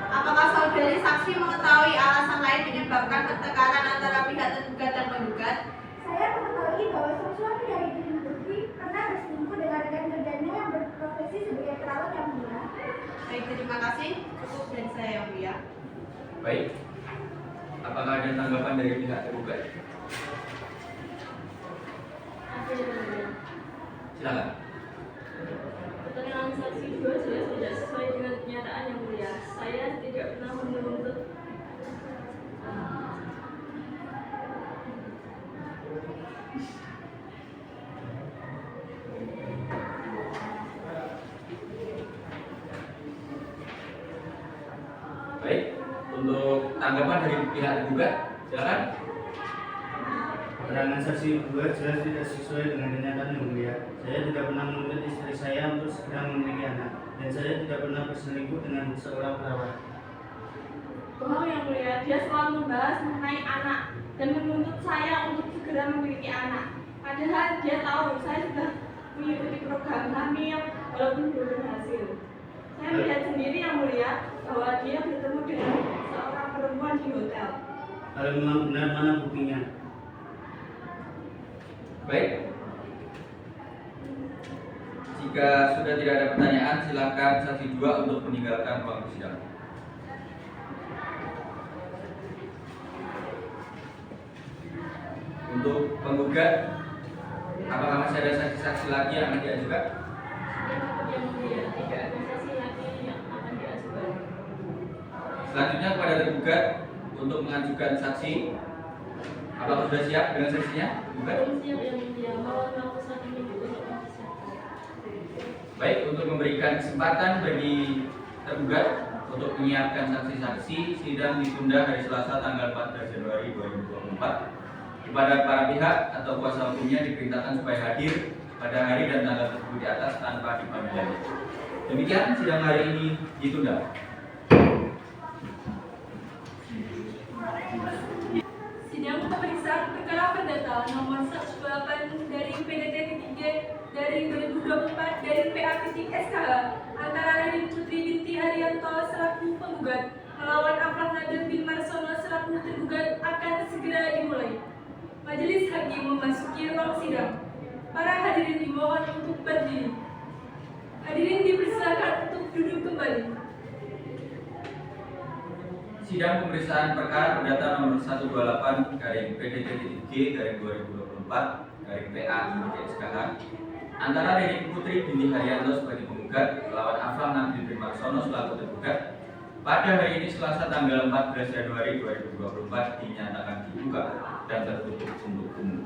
Apakah saudari saksi mengetahui alasan lain menyebabkan pertengkaran antara pihak tergugat dan penggugat? Saya mengetahui bahwa sang suami dari Iring Putri pernah berselingkuh dengan rekan kerjanya yang berprofesi sebagai perawat yang mulia. Baik, terima kasih. Cukup dari saya yang mulia. Baik. Apakah ada tanggapan dari pihak tergugat? Silakan. Keterangan saksi 2 jelas tidak sesuai dengan kenyataan yang mulia. Saya tidak pernah menuntut Baik. Untuk tanggapan dari pihak tergugat, silakan. Keterangan saksi 2 jelas tidak sesuai dengan kenyataan yang mulia. Saya tidak pernah menuntut istri saya untuk segera memiliki anak, dan saya tidak pernah berselingkuh dengan seorang perawat. Bohong yang mulia, dia selalu membahas mengenai anak dan menuntut saya untuk segera memiliki anak. Padahal dia tahu saya sudah mengikuti program hamil walaupun belum berhasil. Saya melihat sendiri yang mulia bahwa dia bertemu dengan seorang perempuan di hotel. Kalau memang benar, mana buktinya? Baik. Jika sudah tidak ada pertanyaan, silakan saksi 2 untuk meninggalkan ruang sidang. Untuk penggugat, apakah masih ada saksi-saksi lagi yang akan diajukan? Yang mulia, tidak ada saksi lagi yang akan diajukan. Selanjutnya kepada tergugat untuk mengajukan saksi. Apakah sudah siap dengan saksinya? Gugat? Belum siap yang mulia, mohon waktu 1 minggu untuk mempersiapkan. Baik, untuk memberikan kesempatan bagi tergugat untuk menyiapkan saksi-saksi, sidang ditunda hari Selasa tanggal 14 Januari 2024. Kepada para pihak atau kuasa hukumnya diperintahkan supaya hadir pada hari dan tanggal tersebut di atas tanpa dipanggil lagi. Demikian sidang hari ini ditunda. Sidang pemeriksaan perkara perdata nomor 128 dari PDT-3 dari 2024 dari PA-SKH antara Ririn Putri binti Haryanto selaku penggugat melawan Afrah Nabil bin Marsono selaku tergugat akan segera dimulai. Majelis hakim memasuki ruang sidang. Para hadirin dimohon untuk berdiri. Hadirin dipersilakan untuk duduk kembali. Sidang pemeriksaan perkara perdata nomor 128 garing PDT-G garing 2024 garing PA-SKH antara Ririn Putri binti Haryanto sebagai penggugat melawan Afrah Nabil bin Marsono selaku tergugat pada hari ini Selasa tanggal 14 Januari 2024 dinyatakan dibuka dan tertutup untuk umum.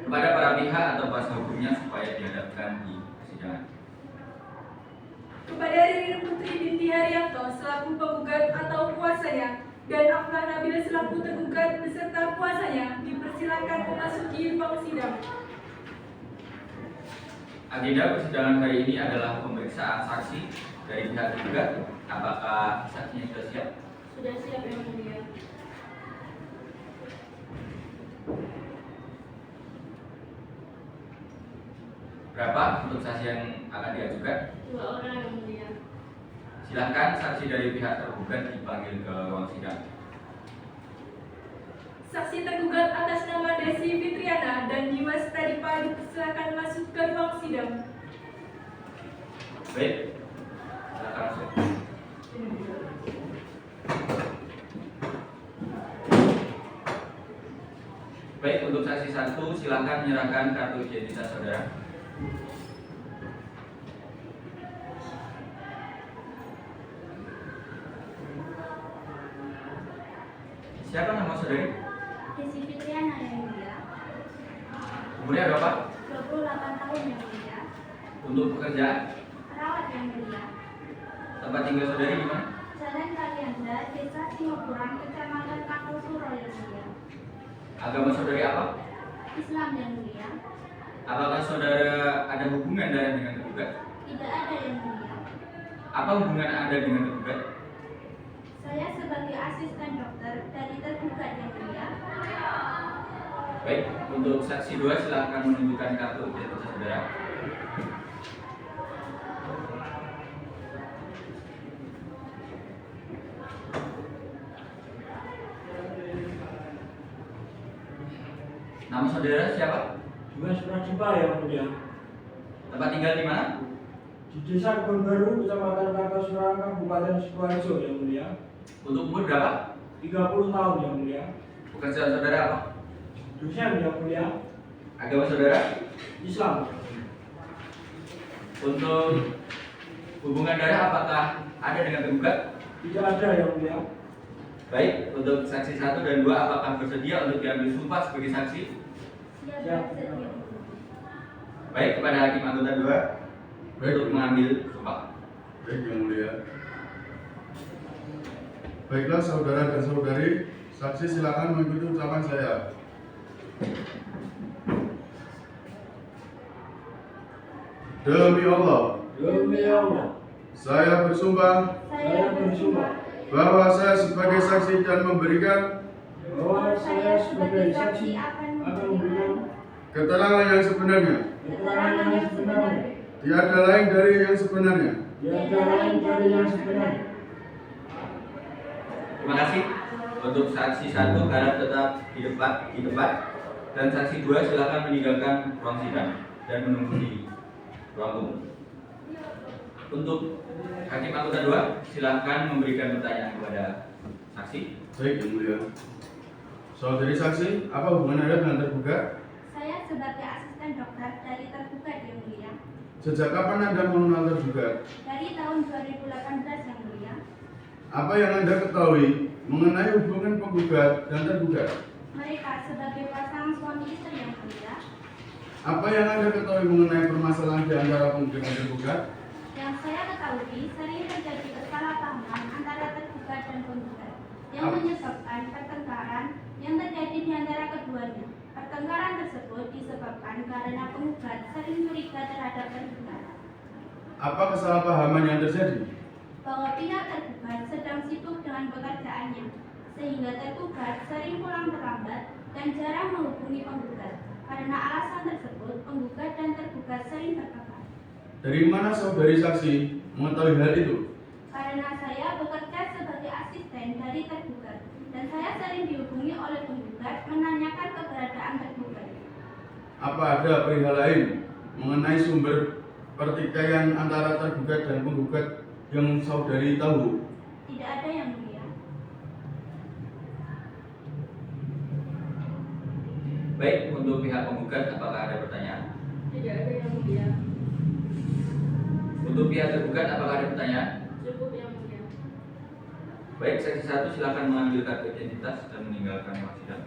Kepada para pihak atau kuasa hukumnya supaya dihadapkan di persidangan. Kepada Ririn Putri binti Haryanto selaku penggugat atau kuasanya dan Afrah Nabil selaku tergugat beserta kuasanya dipersilakan memasuki ruang sidang. Agenda persidangan hari ini adalah pemeriksaan saksi dari pihak tergugat. Apakah saksinya sudah siap? Sudah siap yang mulia. Berapa untuk saksi yang akan diajukan? 2 orang yang mulia. Silakan saksi dari pihak tergugat dipanggil ke ruang sidang. Saksi tergugat atas nama Desi Fitriana dan Dimas Pradipa dipersilakan masuk ke ruang sidang. Baik, silakan masuk. Baik, untuk saksi 1 silakan menyerahkan kartu identitas saudara. Siapa nama saudari? Desi Fitriana yang mulia. Umurnya berapa? 28 tahun yang mulia. Untuk pekerjaan? Perawat yang mulia. Tempat tinggal saudari di mana? Jalan Kalianda, Desa Singapura, Kecamatan Kartosuro yang mulia. Agama saudari apa? Islam yang mulia. Apakah saudara ada hubungan darah dengan tergugat? Tidak ada yang mulia. Apa hubungan Anda dengan tergugat? Saya sebagai asisten dokter dari tergugat yang mulia. Baik, untuk saksi 2 silakan menunjukkan kartu identitas saudara. Nama saudara siapa? Dimas Pradipa yang mulia. Tempat tinggal di mana? Di Desa Kebon Baru, Kecamatan Kartosuro, Kabupaten Sidoarjo yang mulia. Untuk umur berapa? 30 tahun yang mulia. Pekerjaan saudara apa? Dosen yang mulia. Agama saudara? Islam. Untuk hubungan darah apakah ada dengan tergugat? Tidak ada yang mulia. Baik, untuk saksi 1 dan 2 apakah bersedia untuk diambil sumpah sebagai saksi? Siap. Baik, kepada hakim anggota 2 untuk mengambil sumpah. Baik, yang mulia. Baiklah saudara dan saudari, saksi silakan mengikuti ucapan saya. Demi Allah. Demi Allah. Saya bersumpah Saya bersumpah bahwa saya sebagai saksi dan memberikan bahwa saya sebagai saksi akan memberikan keterangan yang sebenarnya, keterangan yang sebenarnya, tiada lain dari yang sebenarnya. tiada lain dari yang sebenarnya. Terima kasih. Untuk saksi 1 harap tetap di depan, dan saksi 2 silakan meninggalkan ruang sidang dan menunggu di ruang umum. Untuk hakim anggota 2 silakan memberikan pertanyaan kepada saksi. Baik, Yang Mulia. Saudari saksi, apa hubungan Anda dengan tergugat? Saya sebagai asisten dokter dari tergugat yang mulia. Sejak kapan Anda mengenal tergugat? Dari tahun 2018 yang mulia. Apa yang Anda ketahui mengenai hubungan penggugat dan tergugat? Mereka sebagai pasangan suami istri yang mulia. Apa yang Anda ketahui mengenai permasalahan di antara penggugat dan tergugat? Yang saya ketahui sering terjadi kesalahpahaman antara tergugat dan penggugat yang menyebabkan pertengkaran yang terjadi di antara keduanya. Pertengkaran tersebut disebabkan karena penggugat sering curiga terhadap tergugat Apa kesalahpahaman yang terjadi? bahwa pihak tergugat sedang sibuk dengan pekerjaannya, sehingga tergugat sering pulang terlambat dan jarang menghubungi penggugat. Karena alasan tersebut, penggugat dan tergugat sering bertengkar. Dari mana saudari saksi mengetahui hal itu? Karena saya bekerja sebagai asisten dari tergugat, dan saya sering dihubungi oleh penggugat menanyakan keberadaan tergugat. Apa ada perihal lain mengenai sumber pertikaian antara tergugat dan penggugat yang saudari tahu? Tidak ada yang mulia. Baik, untuk pihak penggugat apakah ada pertanyaan? Tidak ada yang mulia. Untuk pihak tergugat apakah ada pertanyaan? Cukup yang mulia. Baik, saksi 1 silakan mengambil kartu identitas dan meninggalkan ruang sidang.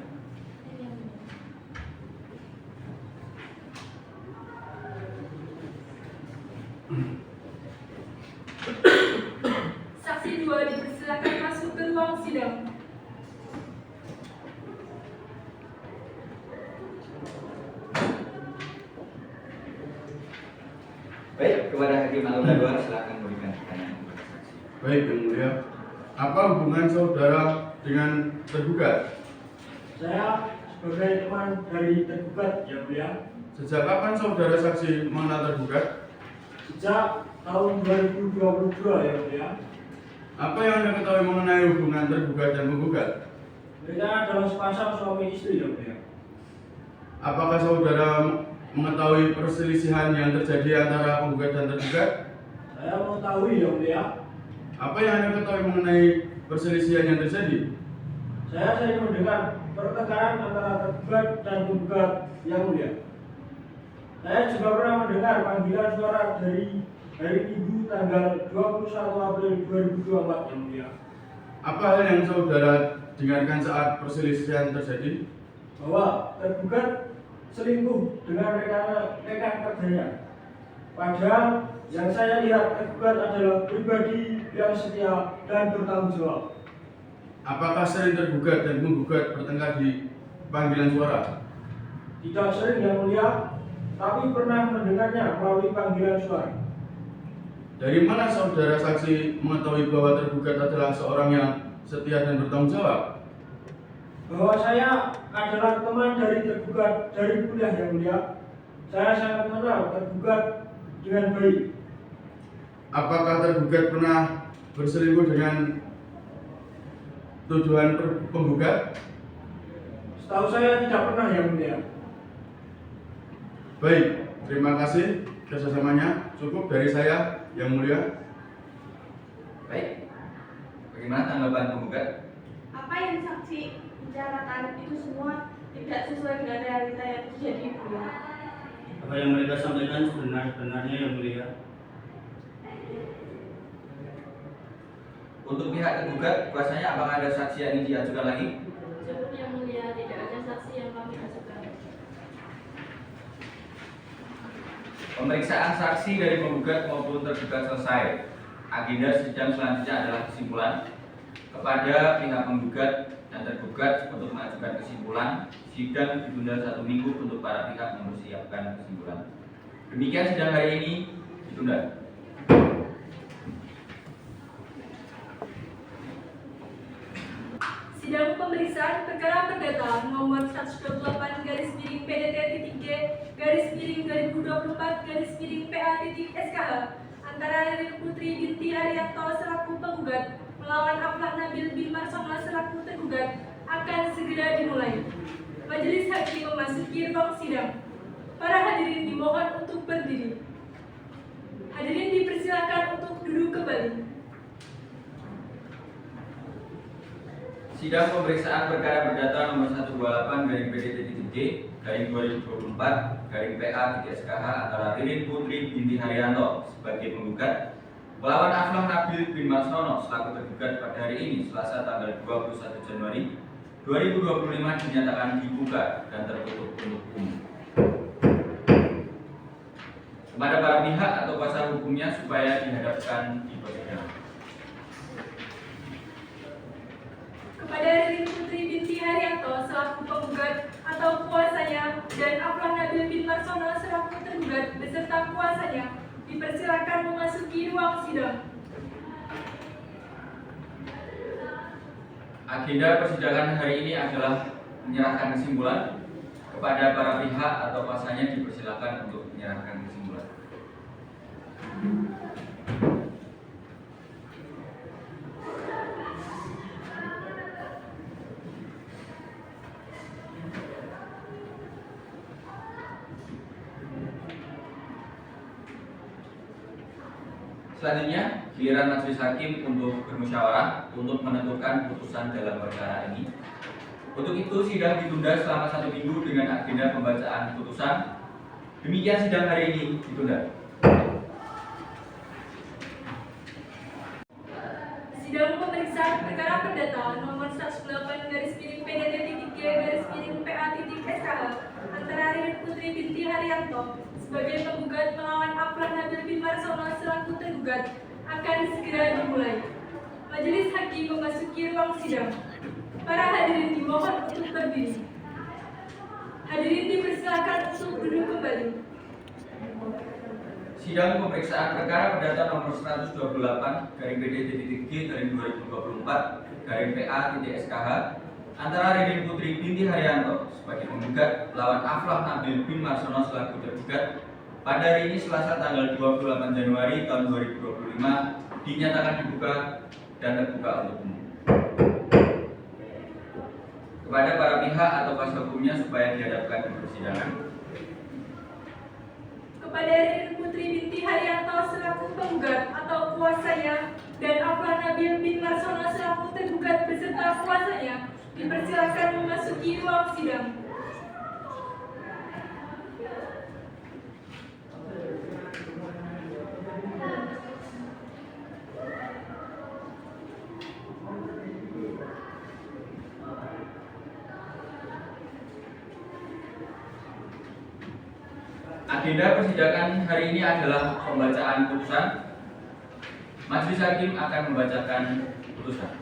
Saksi 2 dipersilakan masuk ke ruang sidang. Baik, kepada hakim anggota 2 silakan memberikan pertanyaan kepada saksi. Baik, Yang Mulia. Apa hubungan saudara dengan tergugat? Saya sebagai teman dari tergugat yang mulia. Sejak kapan saudara saksi mengenal tergugat? Sejak tahun 2022 yang mulia. Apa yang Anda ketahui mengenai hubungan tergugat dan penggugat? Mereka adalah sepasang suami istri yang mulia. Apakah saudara mengetahui perselisihan yang terjadi antara penggugat dan tergugat? Saya mengetahui yang mulia. Apa yang Anda ketahui mengenai perselisihan yang terjadi? Saya sering mendengar pertengkaran antara tergugat dan penggugat yang mulia. Saya juga pernah mendengar panggilan suara dari hari Minggu tanggal 21 April 2024 yang mulia. Apa hal yang saudara dengarkan saat perselisihan terjadi? Bahwa tergugat selingkuh dengan rekan kerjanya. Padahal yang saya lihat tergugat adalah pribadi yang setia dan bertanggung jawab. Apakah sering tergugat dan penggugat bertengkar di panggilan suara? Tidak sering yang mulia, tapi pernah mendengarnya melalui panggilan suara. Dari mana saudara saksi mengetahui bahwa tergugat adalah seorang yang setia dan bertanggung jawab? Bahwa saya adalah teman dari tergugat dari kuliah yang mulia. Saya sangat mengenal tergugat dengan baik. Apakah tergugat pernah berselingkuh dengan tuduhan penggugat? Setahu saya tidak pernah yang mulia. Baik, terima kasih kerjasamanya. Cukup dari saya, Yang Mulia. Baik, bagaimana tanggapan penggugat? Apa yang saksi bicarakan itu semua tidak sesuai dengan realita yang terjadi yang mulia. Apa yang mereka sampaikan sebenarnya yang mulia. Untuk pihak tergugat, kuasanya apakah ada saksi yang ingin diajukan lagi? Cukup yang mulia, tidak ada saksi yang kami ajukan. Pemeriksaan saksi dari penggugat maupun tergugat selesai. Agenda sidang selanjutnya adalah kesimpulan. Kepada pihak penggugat dan tergugat untuk mengajukan kesimpulan, sidang ditunda 1 minggu untuk para pihak mempersiapkan kesimpulan. Demikian sidang hari ini ditunda. pemeriksaan perkara perdata nomor 128-PDT-G/2024-PA-SKH antara Ririn Putri binti Haryanto selaku penggugat melawan Aflah Nabil bin Marsono selaku tergugat akan segera dimulai. Majelis hakim memasuki ruang sidang. Para hadirin dimohon untuk berdiri. Hadirin dipersilakan untuk duduk kembali. Sidang pemeriksaan perkara perdata nomor 128-PDT-G/2024-PA-SKH antara Ririn Putri binti Haryanto sebagai penggugat melawan Aflah Nabil bin Marsono selaku tergugat pada hari ini Selasa tanggal 21 Januari 2025 dinyatakan dibuka dan tertutup untuk umum. Kepada para pihak atau kuasa hukumnya supaya dihadapkan di persidangan. Kepada Ririn Putri binti Haryanto selaku penggugat atau kuasanya dan Aflah Nabil bin Marsono selaku tergugat beserta kuasanya dipersilakan memasuki ruang sidang. Agenda persidangan hari ini adalah menyerahkan kesimpulan. Kepada para pihak atau kuasanya dipersilakan untuk menyerahkan kesimpulan. Selanjutnya, giliran majelis hakim untuk bermusyawarah untuk menentukan putusan dalam perkara ini. Untuk itu, sidang ditunda selama 1 minggu dengan agenda pembacaan putusan. Demikian sidang hari ini ditunda. Sidang pemeriksaan perkara perdata nomor 108-PDT-G/PA-SKH antara Ririn Putri binti Haryanto sebagai penggugat melawan Aflah Nabil bin Marsono selaku tergugat akan segera dimulai. Majelis hakim memasuki ruang sidang. Para hadirin dimohon untuk berdiri. Hadirin dipersilakan untuk duduk kembali. Sidang pemeriksaan perkara perdata nomor 128-PDT-G/2024-PA-SKH antara Ririn Putri binti Haryanto sebagai penggugat melawan Aflah Nabil bin Marsono selaku tergugat pada hari ini Selasa tanggal 28 Januari tahun 2025 dinyatakan dibuka dan terbuka untuk umum. Kepada para pihak atau kuasa hukumnya supaya dihadapkan di persidangan. Kepada Ririn Putri binti Haryanto selaku penggugat atau kuasanya dan Aflah Nabil bin Marsono selaku tergugat beserta kuasanya dipersilakan memasuki ruang sidang. Agenda persidangan hari ini adalah pembacaan putusan. Majelis hakim akan membacakan putusan.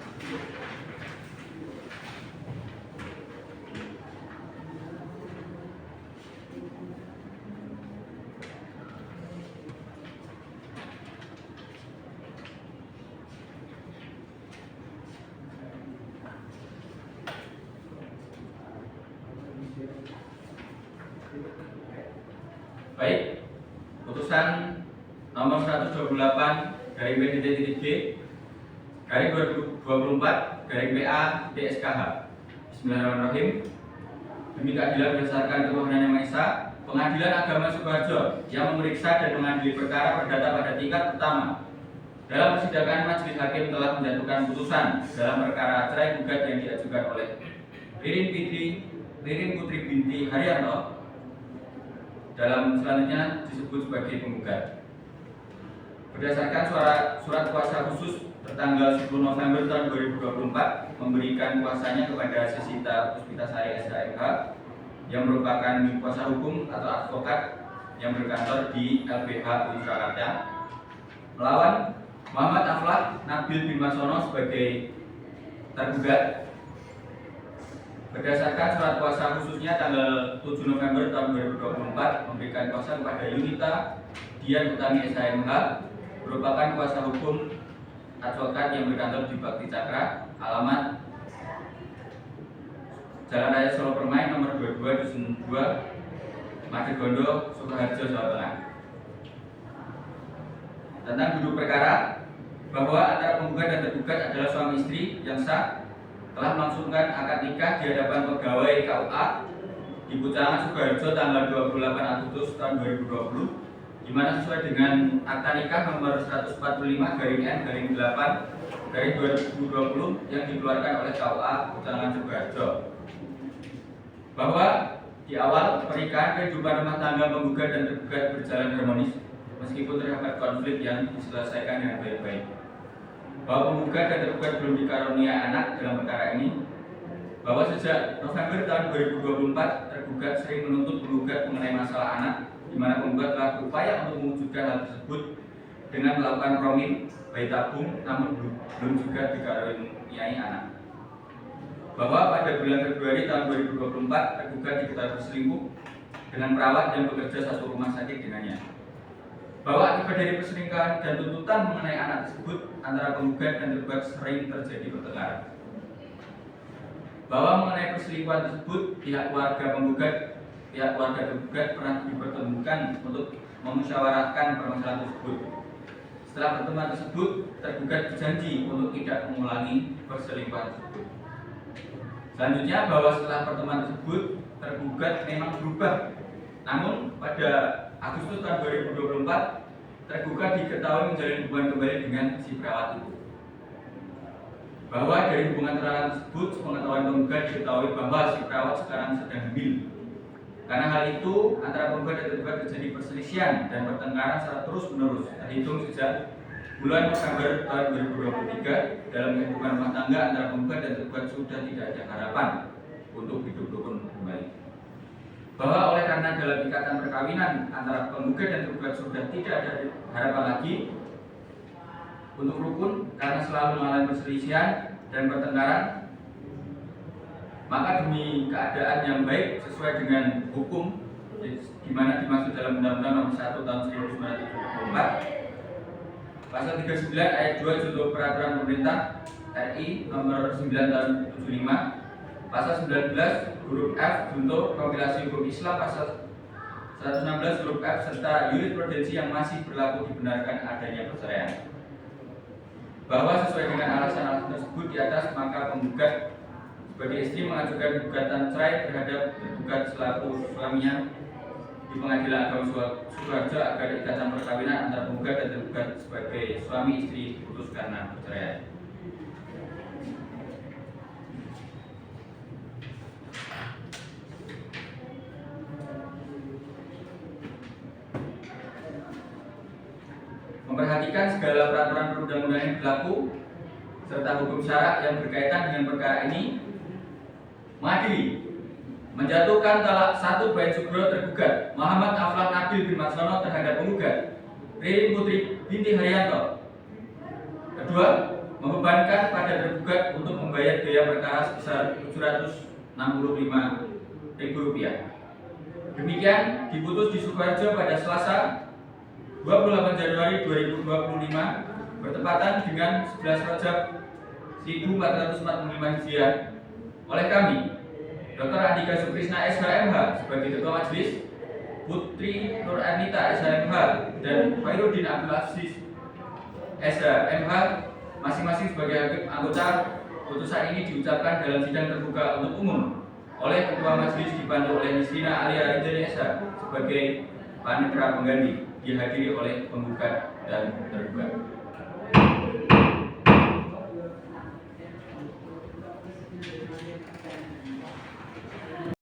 Baik, putusan nomor 128-PDT-G/2024-PA-SKH. Bismillahirrahmanirrahim. Demi keadilan berdasarkan ketuhanan Yang Maha Esa, Pengadilan Agama Sukoharjo yang memeriksa dan mengadili perkara perdata pada tingkat pertama. Dalam persidangan, majelis hakim telah menjatuhkan putusan dalam perkara cerai gugat yang diajukan oleh Ririn Putri binti Haryanto. Dalam selanjutnya disebut sebagai penggugat. Berdasarkan surat kuasa khusus tertanggal 10 November tahun 2024 memberikan kuasanya kepada Sesita Puspitasari SKMH yang merupakan kuasa hukum atau advokat yang berkantor di LBH Surakarta melawan Muhammad Aflah Nabil bin Marsono sebagai tergugat. Berdasarkan surat kuasa khususnya tanggal 7 November tahun 2024 memberikan kuasa kepada Yunita Dian Utami SHMH merupakan kuasa hukum advokat yang berkantor di Bakti Cakra, alamat Jalan Raya Solo Permai nomor 22 Dusun 2 Madegondo, Sukoharjo, Jawa Tengah. Tentang duduk perkara bahwa antara penggugat dan tergugat adalah suami istri yang sah telah melangsungkan akad nikah di hadapan pegawai KUA di Pucangan, Sukoharjo tanggal 28 Agustus tahun 2020, di mana sesuai dengan akta nikah nomor 145/8/2020 yang dikeluarkan oleh KUA Pucangan, Sukoharjo, bahwa di awal pernikahan kehidupan rumah tangga penggugat dan tergugat berjalan harmonis meskipun terdapat konflik yang diselesaikan dengan baik-baik. Bahwa penggugat dan tergugat belum dikaruniai anak dalam perkara ini. Bahwa sejak November tahun 2024 tergugat sering menuntut penggugat mengenai masalah anak, di mana penggugat telah berupaya untuk mewujudkan hal tersebut dengan melakukan promil, bayi tabung, namun belum juga dikaruniai anak. Bahwa pada bulan Februari tahun 2024 tergugat diketahui berselingkuh dengan perawat yang bekerja satu rumah sakit dengannya. Bahwa akibat dari perselingkuhan dan tuntutan mengenai anak tersebut antara penggugat dan tergugat sering terjadi pertengkaran. Bahwa mengenai perselingkuhan tersebut pihak keluarga tergugat pernah dipertemukan untuk memusyawarahkan permasalahan tersebut. Setelah pertemuan tersebut, tergugat berjanji untuk tidak mengulangi perselingkuhan tersebut. Selanjutnya, bahwa setelah pertemuan tersebut tergugat memang berubah. Namun pada Agustus tahun 2024 tergugat diketahui menjalin hubungan kembali dengan si perawat itu. Bahwa dari hubungan terlarang tersebut pengetahuan penggugat diketahui bahwa si perawat sekarang sedang hamil. Karena hal itu antara penggugat dan tergugat terjadi perselisihan dan pertengkaran secara terus-menerus terhitung sejak bulan November tahun 2023. Dalam kehidupan rumah tangga antara penggugat dan tergugat sudah tidak ada harapan untuk hidup rukun kembali. Bahwa oleh karena dalam ikatan perkawinan antara penggugat dan tergugat sudah tidak ada harapan lagi untuk rukun karena selalu mengalami perselisihan dan pertengkaran, maka demi keadaan yang baik sesuai dengan hukum di mana dimaksud dalam Undang-Undang Nomor 1 Tahun 1974 Pasal 39 ayat 2 Junto Peraturan Pemerintah RI Nomor 9 Tahun 75, Pasal 19 huruf F Junto Kompilasi Hukum Islam Pasal 116 huruf F serta jurisprudensi yang masih berlaku dibenarkan adanya perceraian. Bahwa sesuai dengan alasan-alasan tersebut di atas, maka penggugat sebagai istri mengajukan gugatan cerai terhadap tergugat selaku suaminya di Pengadilan Agama Sukoharjo agar ikatan perkawinan antara penggugat dan tergugat sebagai suami istri putus karena perceraian. Memperhatikan segala peraturan perundang-undangan yang berlaku serta hukum syarat yang berkaitan dengan perkara ini, mengadili menjatuhkan talak 1 baik Sugro tergugat Muhammad Aflah Nabil bin Marsono terhadap penggugat Ririn Putri binti Haryanto. Kedua, membebankan pada tergugat untuk membayar biaya perkara sebesar Rp765.000. Demikian diputus di Sukoharjo pada Selasa 28 Januari 2025 bertepatan dengan 11 Rajab 1445 Hijriah oleh kami Dr. Andika Sukrisna SHMH sebagai Ketua Majelis, Putri Nur Anita SHMH dan Khairuddin Abdul Aziz SHMH masing-masing sebagai hakim anggota. Putusan ini diucapkan dalam sidang terbuka untuk umum oleh Ketua Majelis dibantu oleh Nisrina Alia Rijali SH sebagai panitera pengganti, dihadiri oleh penggugat dan tergugat.